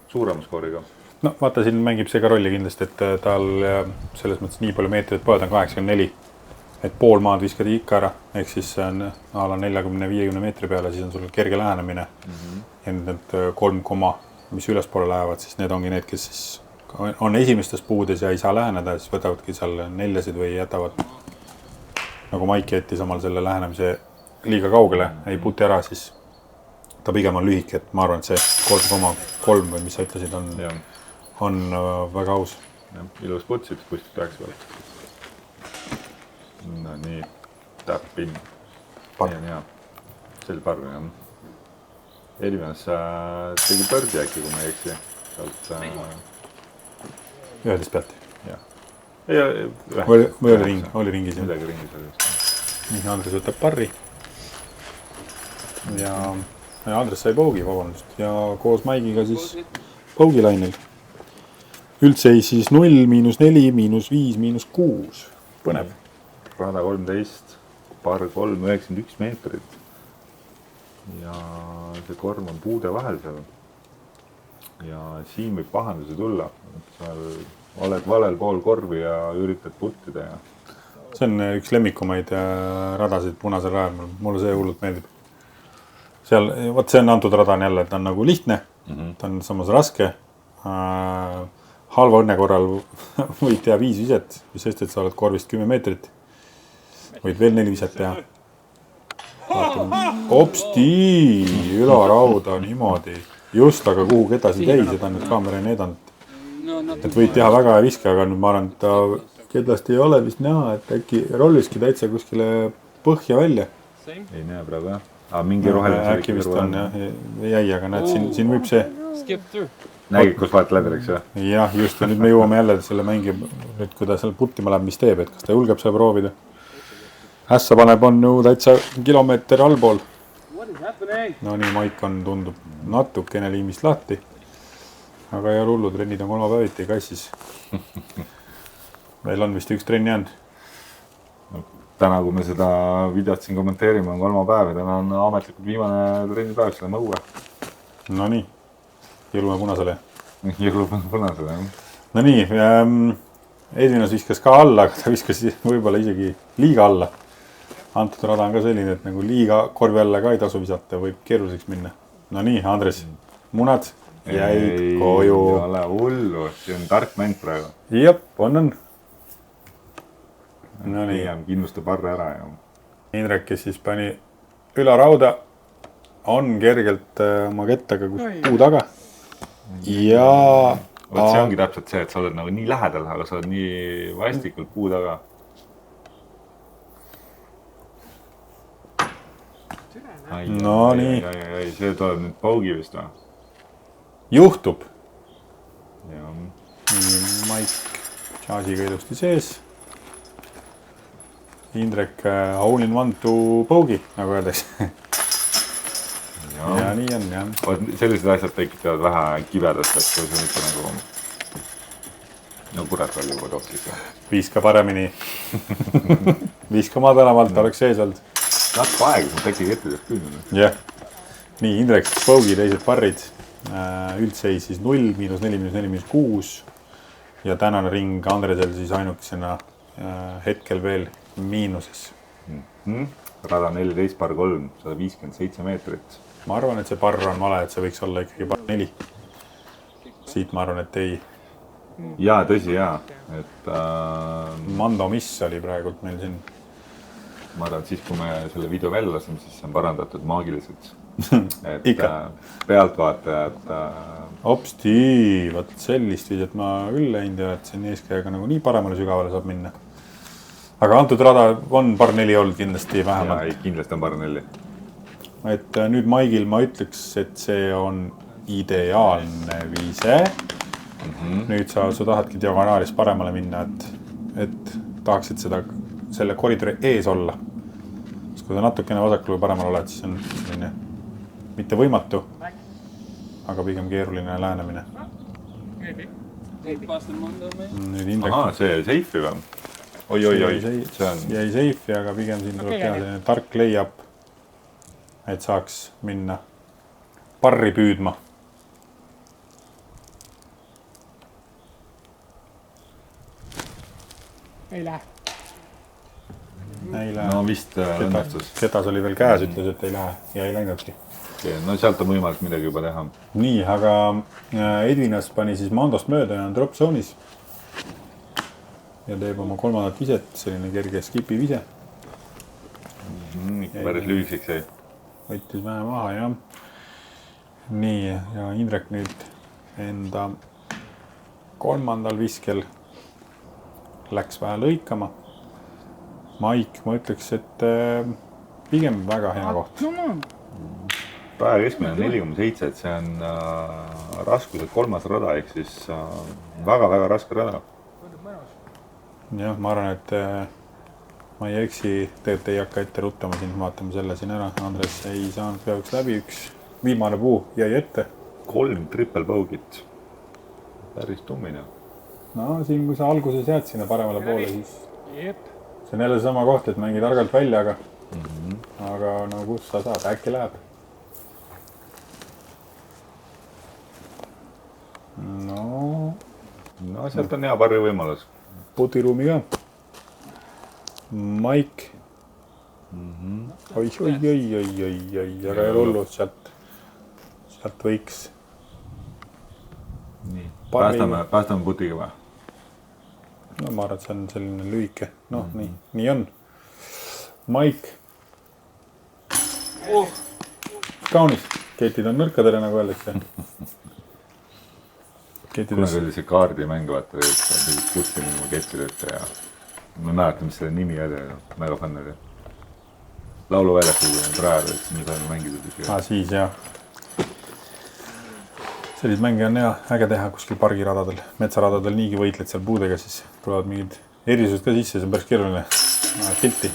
suurema skooriga. no vaata, siin mängib see ka rolli kindlasti, et tal selles mõttes nii palju meetrit pole, ta on 84. Et pool maad viskadi ikka ära, ehk siis see on ala 40-50 meetri peale, siis on sul kerge lähenemine. Ja need 3, mis ülespoole lähevad, siis need ongi need, kes siis on esimestes puudes ja ei saa läheneda, siis võtavadki seal 4-sid või jätavad nagu Maiki jättis omal selle lähenemise liiga kaugele, ei puti ära, siis ta pigem on lühike, et ma arvan, et see 3,3 või mis sa ütlesid on väga aus. Ilus putsid, pustit 9 pealt. No nii, täppin. Nii on hea. See oli parv, jah. Elimas tegi pördi äkki, kui ma ei eksi. Sealt... 11 pealt. Jah. Või oli ring, oli ringis. Midagi ringis oli. Nii, Andres võtab parri. Ja Andres sai paugi, vabandust. Ja koos Maigiga siis paugilainil. Üldseis siis 0, -4, -5, -6. Põnev. Rada 13, par 3, 91 meetrit. Ja see korm on puude vahel seal. Ja siin võib pahandusi tulla. Seal oled valel pool korvi ja üritad puttida. Ja... See on üks lemmikumaid radasid punasel rajal. Mulle see hullult meeldib. Seal, võt see on antud rada on jälle, ta on nagu lihtne. Ta on samas raske. Halva õnne korral võid teha 5 viset, mis sest, et sa oled korvist 10 meetrit. Võid veel 4 viset teha. Opsti, ülarauda niimoodi. Just, aga kuhu kedasi käi, seda on nüüd kaamera ei näidanud. Et võid teha väga hea viske, aga nüüd ma arvan, et ta kedlasti ei ole vist näha, et äkki rolliski täitsa kuskile põhja välja. Ei näe praegu jah. Mingi roheline äkki vist on jah, jäi, aga näed, siin võib see... Nägid, kus vaat läbi läks jah? Jah, just, ja nüüd me jõuame jälle selle mängi, nüüd kui ta seal puttima läheb, mis teeb, et kas ta julgeb seda proovida. Hässa paneb on ju täitsa kilomeeter allpool. No nii, Maik on, tundub natukene liimist lahti. Aga ei ole hullu, trennid on kolmapäeviti kassis. Meil on vist üks trenni jäänud. Täna, kui me seda videot siin kommenteerime, on kolmapäev ja täna on ametlikult viimane trennipäev selle mõue. No nii, jõulume punasele. Jõulume punasele, jah. No nii, Edvinas viskas ka alla, aga ta viskas võib-olla isegi liiga alla. Antud rada on ka selline, et nagu liiga korvi alla ka ei tasu visata, võib keeruliseks minna. No nii, Andres, munad jäid koju. Ei ole hullu, see on tark mäng praegu. Jep, on. No nii. Pigem kindlusta parre ära. Indrek, kes siis pani ülarauda, on kergelt oma kettaga puu taga. Ja... See ongi täpselt see, et sa oled nagu nii lähedal, aga sa oled nii vastikult puu taga. No nii. See tuleb nüüd paugi vist või? Juhtub. Ja. Maik Jaasiga ilusti sees. Indrek hole in one to bogey, nagu öeldakse. Ja nii on, jah. Sellised asjad tekitavad vähe kibedast, et kui see mitte nagu... No kurat oli juba tohtis. Viiska paremini. Viiska madalamalt, oleks sees olnud. Natuke aega, see teki kettidest küll. Jah. Nii, Indrek bogey, teised parrid. Üldseis siis 0, -4, -4, -6. Ja tänane ring Andresel siis ainukesena hetkel veel miinuses. Rada 14, par 3, 157 meetrit. Ma arvan, et see parr on vale, et see võiks olla ikkagi par 4. Siit ma arvan, et ei. Jaa, tõsi, jaa. Et, Mando Miss oli praegult meil siin. ma arvan, et siis, kui me selle video välja lasime, siis see on parandatud maagiliselt. Et Ikka. Pealtvaatajad... Hopsti, võt sellist viiset ma küll läinud ja et siin eeskajaga nagu nii paremale sügavale saab minna. Aga antud rada on par 4 olnud kindlasti vähemalt. Jaa, kindlasti on par 4. Et nüüd Maigil ma ütleks, et see on ideaalne viise. Nüüd sa tahadki diagonaalis paremale minna, et tahaksid selle koridori ees olla. Sest kui sa natukene vasakul või paremal oled, siis on selline mitte võimatu, aga pigem keeruline lähenemine. Nüüd Indrek... Ahaa, see jäi seifi või? Oi. See on... Jäi seifi, aga pigem siin tuleb teha selline tark layup, et saaks minna parri püüdma. Ei lähe. Ei lähe. No vist õnnestus. Ketas oli veel käes, ütles, et ei lähe ja ei läinudki. No sealt on võimalik midagi juba teha. Nii, aga Edvinas pani siis Mandost mööda ja on drop zone'is. Ja teeb oma kolmandat viset, selline kerge skipi vise. Ikka päris lühiseks jäi. Võttis vähe maha, jah. Nii, ja Indrek nüüd enda kolmandal viskel läks vähe lõikama. Maik, ma ütleks, et pigem väga hea koht. Päeva keskmine 4,7, et see on raskuse kolmas rada, ehk siis väga-väga raske rada. Jah, ma arvan, et ma ei eksi, tegelikult ei hakka ette ruttama siin, vaatame selle siin ära. Andres ei saanud peaaegu läbi, üks viimane puu jäi ette. 3 triple bogey't. Päris tummine. No siin, kui sa alguses jääd sinna paremale poole, siis see on jälle sama koht, et mängi targalt välja, aga no kus sa saad, äkki läheb. No sealt on hea parri võimalus. Putiruumi ka. Maik. Oi, aga ei hullu, sealt võiks. Nii, päästame putiga või? No ma arvan, et see on selline lühike. Noh, nii on. Maik. Kaunis. Ketid on nõrkadele, nagu öeldakse. Kunagi oli see kaardimäng, vaata, et kuskil minu kettidette ja ma mäletan, mis selle nimi oli, väga fun oli. Lauluväljakul praegu, et me saime mängida. Siis jah. Sellised mänge on hea, äge teha kuskil pargiradadel, metsaradadel niigi võitled seal puudega, siis tulevad mingid erisused ka sisse, see on päris keeruline pilti.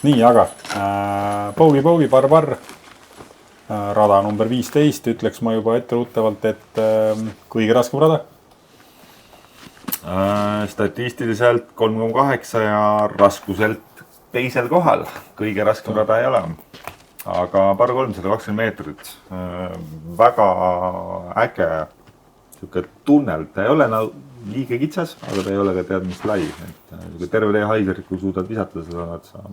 Nii, aga bogey, par. Rada number 15, ütleks ma juba etteruttavalt, et kõige raskem rada. Statistiliselt 3,8 ja raskuselt teisel kohal. Kõige raskem rada ei ole. Aga par 320 meetrit. Väga äge tunnel. Ta ei ole liiga kitsas, aga ta ei ole ka tead mis lai. Terve tee haiserit, kui suudad visata, sa saad sa...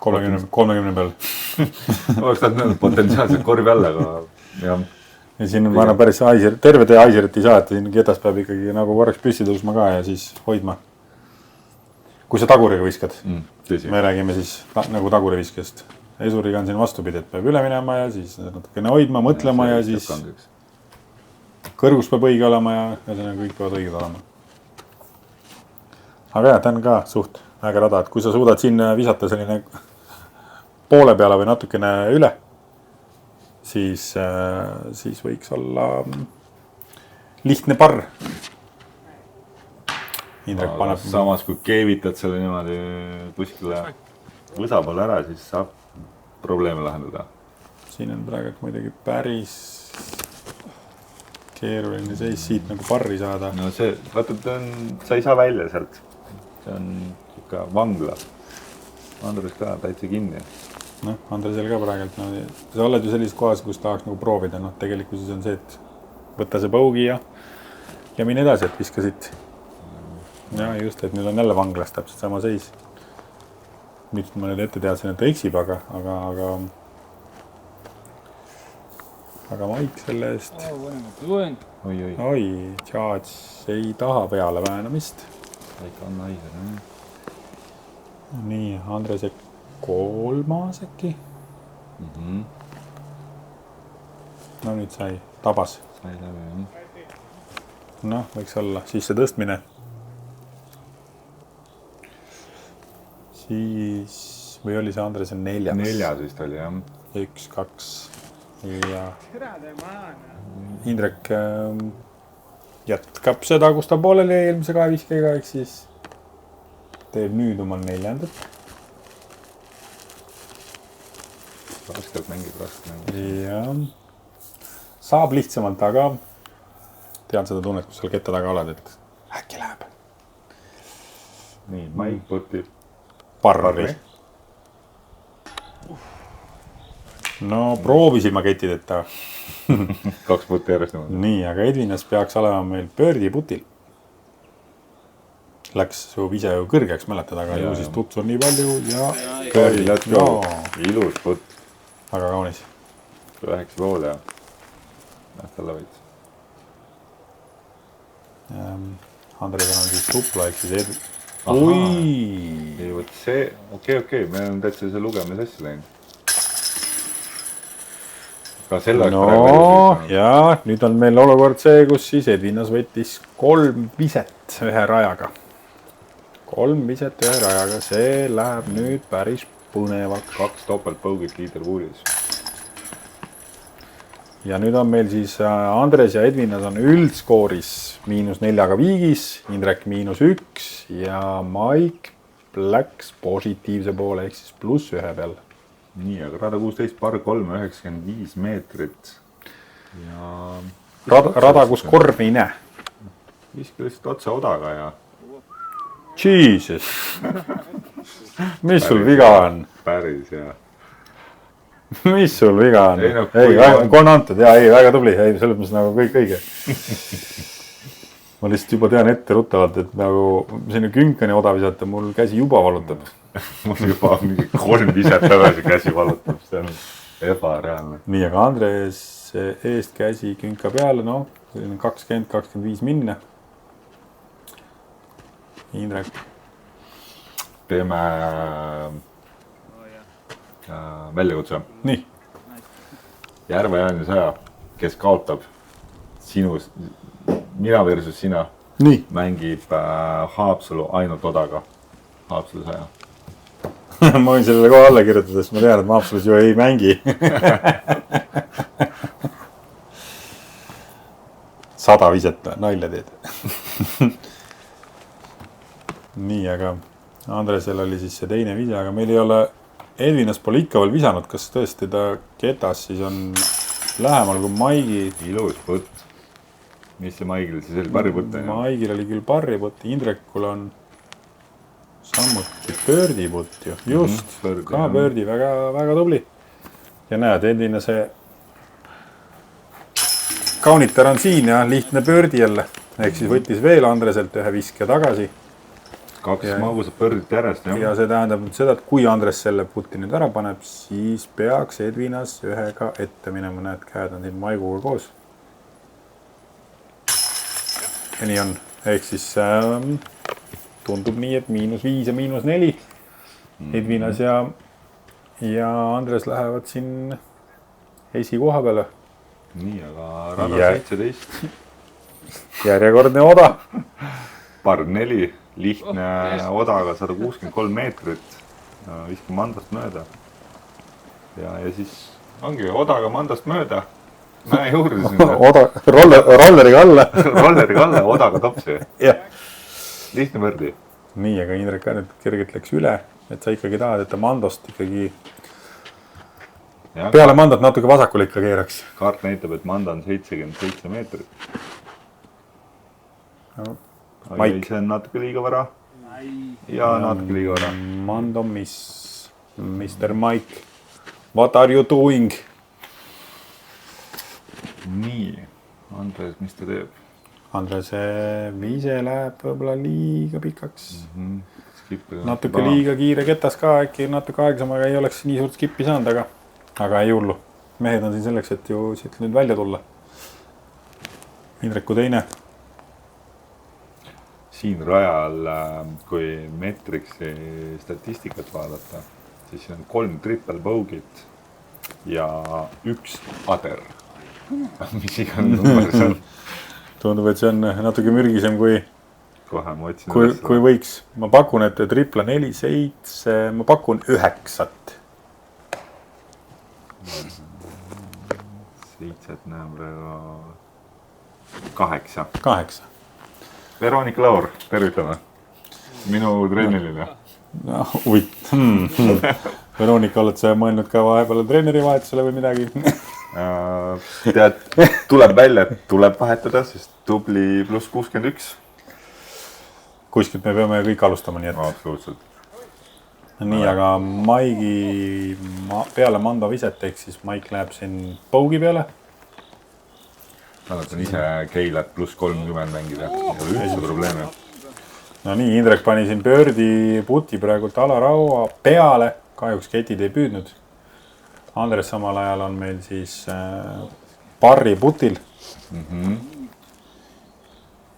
30 peal. Oleks tahtnud potentsiaalselt korvi alla, aga jah. Ja siin on vaja päris terve tee haiserit ei saa, et siin ketas peab ikkagi nagu korraks püssi tõusma ka ja siis hoidma. Kui sa taguriga viskad, me räägime siis nagu taguriviskest. Esuriga on siin vastupidi, et peab üle minema ja siis natukene hoidma, mõtlema ja siis kõrgus peab õige olema ja kõik peavad õiged olema. Aga jah, ta on ka suht äge rada, et kui sa suudad siin visata selline poole peale või natukene üle, siis võiks olla lihtne parr. Indrek paneb. samas kui keevitad selle niimoodi kuskile võsa poole ära, siis saab probleeme lahendada. Siin on praegu muidugi päris keeruline seis siit nagu parri saada. No see, vaata, sa ei saa välja sealt. See on ikka vangla. Andres ka täitsa kinni. Noh, Andresel ka praegult. No, sa oled ju sellises kohas, kus tahaks nagu proovida. Noh, tegelikult siis on see, et võtta see paugi ja mine edasi, et viska siit. Ja just, et nüüd on jälle vanglas täpselt sama seis. Nüüd ma nüüd ette teadsin, et ta eksib, aga Maik selle eest. Oh, what am I doing? Oi, Charge ei taha peale väänamist. Ikka on naiser. Nii, Andrese 3. äkki. No nüüd sai, tabas. Sai läbi, jah. Noh, võiks olla sisse tõstmine. Siis, või oli see Andrese 4. 4 vist oli, jah. 1, 2 ja Indrek jätkab seda, kus ta pooleli eelmise 2 viskega, ehk siis teeb nüüd omal 4. Raskelt mängib. Ja saab lihtsamalt, aga tean seda tunnet, kus seal ketta taga oled, et äkki läheb. Nii, Maik putib. Parri. No proovisime ketideta. 2 putti järjest niimoodi. Nii, aga Edvinas peaks olema meil Birdi putil. Läks su ise ju kõrgeks, mäletad, aga ju siis tutsu on nii palju ja Birdi, let's go. Ilus putt. Väga kaunis. 9,5 ja nähta alla võits. Andresel on siis tupla, ehk siis Edvin. Ei, võt see, okei, me on täitsa see lugemise asja läinud. Ka selle ja nüüd on meil olukord see, kus siis Edvinas võttis 3 viset ühe rajaga. 3 viset ühe rajaga, see läheb nüüd päris põnevaks. 2 topeltpõugid liiderpuulis. Ja nüüd on meil siis Andres ja Edvinas on üldskooris -4 viigis, Indrek -1 ja Maik läks positiivse poole, ehk siis +1 peal. Nii, aga rada 16, par 3,95 meetrit. Ja rada, kus korvi ei näe. Viski lihtsalt otse odaga ja... Jesus! Mis sul viga on? Päris, jah. Mis sul viga on? Ei, no, on antud, väga tubli, selles mõttes nagu kõik õige. Ma lihtsalt juba tean ette ruttavalt, et nagu selline künkani oda visata, mul käsi juba valutab. Mul juba mingi 3 viset tagasi käsi valutab, see on ebareaalne. Nii, aga Andres eest käsi künka peale, noh, 20-25 minna. Indrek. Teeme väljakutse. Nii. Järve-Jaani sõja, kes kaotab sinus, mina versus sina, Nii. mängib Haapsalu ainult odaga. Haapsalu sõja. Ma võin sellele kohe alla kirjutada, sest ma tean, et ma Haapsalus ju ei mängi. 100 viset, nalja teed. Nii, aga Andresel oli siis see teine vise, aga meil ei ole, Edvinas pole ikka veel visanud, kas tõesti ta ketas siis on lähemal kui Maigi. Ilus putt. Mis see Maigil siis oli parriputt? Maigil oli küll parriputt, Indrekul on samuti Birdi-putt ju, just, ka Birdi, väga tubli. Ja näed, endine see kaunitar on siin ja lihtne Birdi jälle, ehk siis võttis veel Andreselt ühe viske tagasi. 2 magusat Birdit järjest, jah. Ja see tähendab nüüd seda, et kui Andres selle putti nüüd ära paneb, siis peaks Edvinas ühega ette minema, näed, käed on siin Maiguga koos. Ja nii on, ehk siis tundub nii, et -5 ja -4 Edvinas ja Andres lähevad siin esikoha peale. Nii, aga rada 17. Järjekordne oda. Par 4, lihtne odaga 163 meetrit. Viskame mandast mööda. Ja siis ongi odaga mandast mööda. Mäe juurde sinna. Rolleriga alla. Rolleriga alla, odaga topsi. Jah. lihtne võrdi. nii, aga Indrek ka nüüd kergelt läks üle, et sa ikkagi tahad, et ta Mandost ikkagi peale Mandot natuke vasakule ikka keeraks. Kaart näitab, et Manda on 77 meetrit. Maik. See on natuke liiga vara. Ja natuke liiga vara. Mando, Mr. Mike, what are you doing? Nii, Andres, mis ta teeb? Andrese viise läheb võib-olla liiga pikaks. Skippi Natuke liiga kiire ketas ka, äkki natuke aeglasemaga ei oleks nii suurt skippi saanud, aga ei hullu. Mehed on siin selleks, et ju siit nüüd välja tulla. Indreku teine. Siin rajal, kui Metrixi statistikat vaadata, siis on 3 triple bogey't ja 1 ader. Mis iga number see on? Tundub, et see on natuke mürgisem Kohe ma otsin kui võiks. Ma pakun, et triple 4, 7, ma pakun 9. 7 näen praegu 8. 8. Veronika Laur, tervitame. Minu trenniline. No, Veronika, oled sa mõelnud ka vahepeal treeneri vahetusele või midagi? Tead, tuleb välja, et tuleb vahetada, sest tubli pluss 61. Kuskilt me peame kõik alustama, nii et. Absoluutselt. Nii, aga Maigi peale Mando viset, ehk siis Maik läheb siin bogey peale. Mäletan ise Keilat pluss 30 mängida, ei ole üldse probleemi. No nii, Indrek pani siin birdie puti praegult alaraua peale, kahjuks ketid ei püüdnud. Andres samal ajal on meil siis parri putil.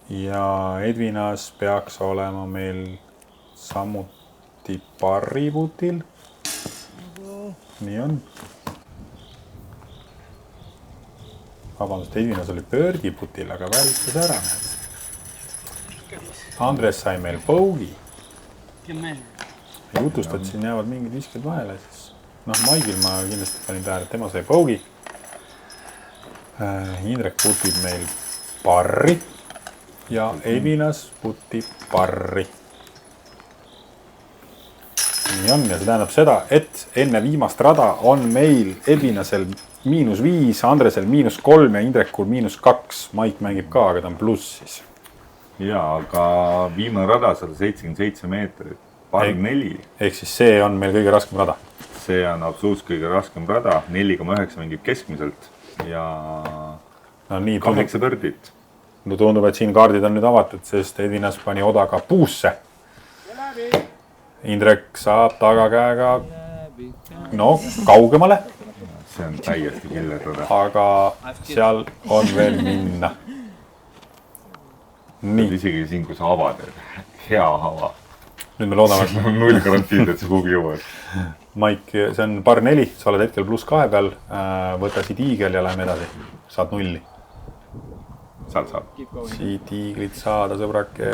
Ja Edvinas peaks olema meil samuti parri putil. Nii on. Vabandust, Edvinas oli birdie putil, aga väristas ära. Andres sai meil bogey. Jutust, et siin jäävad mingid visked vahele, siis Maigil ma kindlasti panin tähele, et tema sai bogey. Indrek putib meil parri ja Edvinas putib parri. Nii on, ja see tähendab seda, et enne viimast rada on meil Edvinasel -5, Andresel -3 ja Indrekul -2. Maik mängib ka, aga ta on plussis. Jaa, aga viimane rada 177 meetrit, par 4. Ehk siis see on meil kõige raskem rada. See on absoluutselt kõige raskem rada, 4,9 mängib keskmiselt ja no, nii, 8 birdit. No tundub, et siin kaardid on nüüd avatud, sest Edvinas pani odaga puusse. Indrek saab tagakäega kaugemale. See on täiesti killer rada. Aga seal on veel minna. Nii. Isegi siin, kui sa avad, hea hava. Nüüd me loodame, et... 0 garantiid, et sa kuhugi jõuad. Maik, see on par 4, sa oled hetkel +2 peal, võta siit iigel ja läheme edasi. Saad 0. Saad. Siit iiglit saada, sõbrake.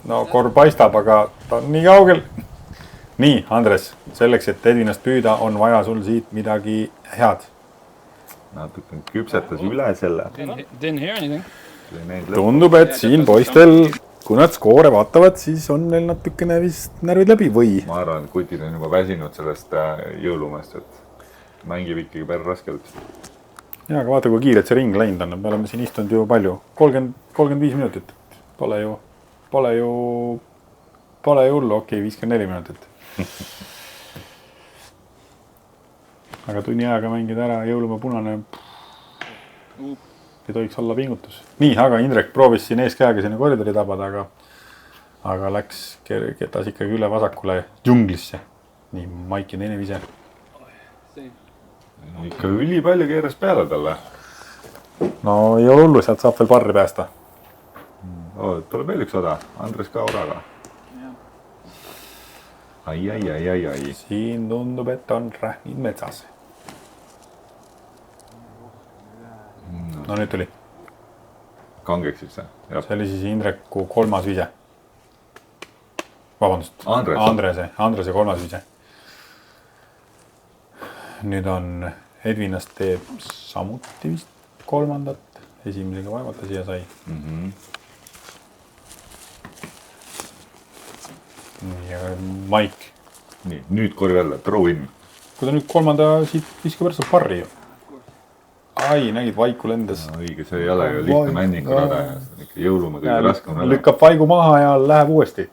No kord paistab, aga ta on nii kaugel. Nii, Andres, selleks, et Edvinast püüda, on vaja sul siit midagi head. Natuke küpsetas üle selle. Didn't hear anything. Tundub, et siin poistel, kui nad skoore vaatavad, siis on neil natukene vist närvid läbi või? Ma arvan, et kutid on juba väsinud sellest jõulumest, et mängib ikkagi päris raskelt. Ja, aga vaata, kui kiiret see ring läinud on. Me oleme siin istunud ju palju. 35 minutit. Pole ju hullu, okei, 54 minutit. Aga tunni ajaga mängida ära jõulumaa punane ei tohiks olla pingutus. Nii, aga Indrek proovis siin eeskäega sinna koridori tabada, aga läks ketas ikkagi üle vasakule džunglisse. Nii, Maiki teine vise. Ikka üli palju keeras peale talle. No ei ole hullu, sealt saab veel parri päästa. Tuleb veel üks oda. Andres ka oraga. Ai. Siin tundub, et on rähnid metsas. No nüüd tuli. Kangeks siis see? See oli siis Indreku 3. vise. Vabandust. Andrese 3. vise. Nüüd on Edvinast teeb samuti vist 3. Esimesega vaevalt ta siia sai. Mike. nii, nüüd korja jälle, throw in. Kui ta nüüd kolmanda siit viskab ära, saab parri ju. Ai, nägid, Vaiku lendas. No, õige, see ei ole ju lihtne männiku rada ja ikka jõulume kõige raskem rada. Lükkab Vaigu maha ja läheb uuesti.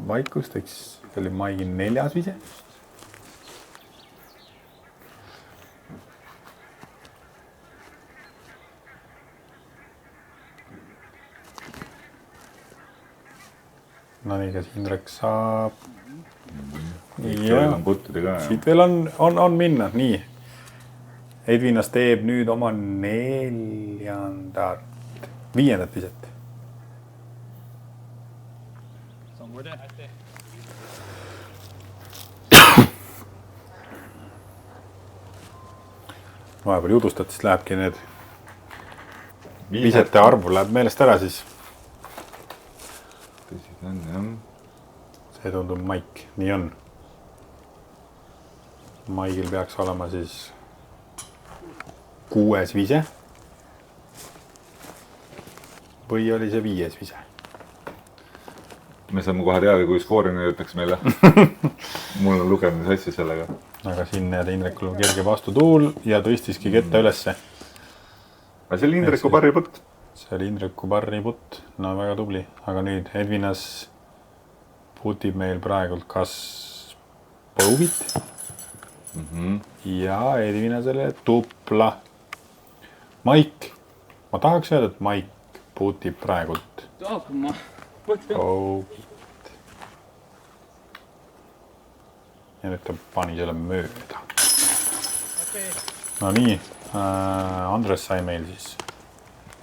Vaikus teeks, oli Maigi 4. vise. No nii, kas Indrek saab? On puttida ka. Siit veel on minna, nii. Edvinas teeb nüüd oma 4., 5. viset. Somewhere there. Right there. Vahepeal jutustad, siis lähebki need visete arvu läheb meelest ära siis. Tõsi ta on, jah. See tundub Maik, nii on. Maigil peaks olema siis 6. vise. Või oli see 5. vise? Me saame kohe teada, kui skoorini jõutaks meile. Mul on lugemine sassi sellega. Aga siin näed Indrekul on kerge vastutuul ja tõstiski ketta ülesse. Aga see oli Indreku parriputt. See oli Indreku parriputt. No väga tubli. Aga nüüd Edvinas putib meil praegult kas Bovit ja Edvinasele tupla. Maik. Ma tahaks öelda, et Maik putib praegult Oh, come on. What's that? Bovit. Ja nüüd ta pani selle mööda. No nii, Andres sai meil siis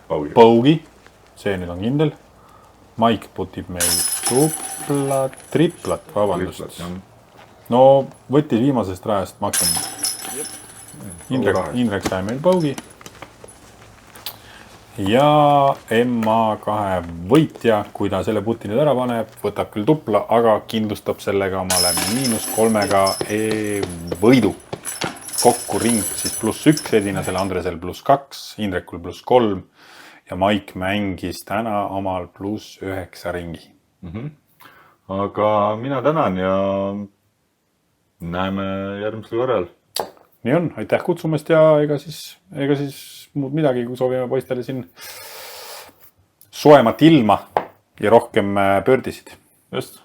Bogey, see nüüd on kindel. Maik putib meil triplat, vabandust. No võttis viimasest rajast maksimum. Indrek sai meil Bogey. Ja MA2 võitja, kui ta selle puti nüüd ära paneb, võtab küll tupla, aga kindlustab sellega omale -3 võidu. Kokku ring siis +1, Edvinasel, Andresel +2, Indrekul +3 ja Maik mängis täna omal +9 ringi. Aga mina tänan ja näeme järgmisel korral. Nii on, aitäh kutsumast ja ega siis muud midagi, kui soovime poistele siin soemat ilma ja rohkem pöördisid. Just.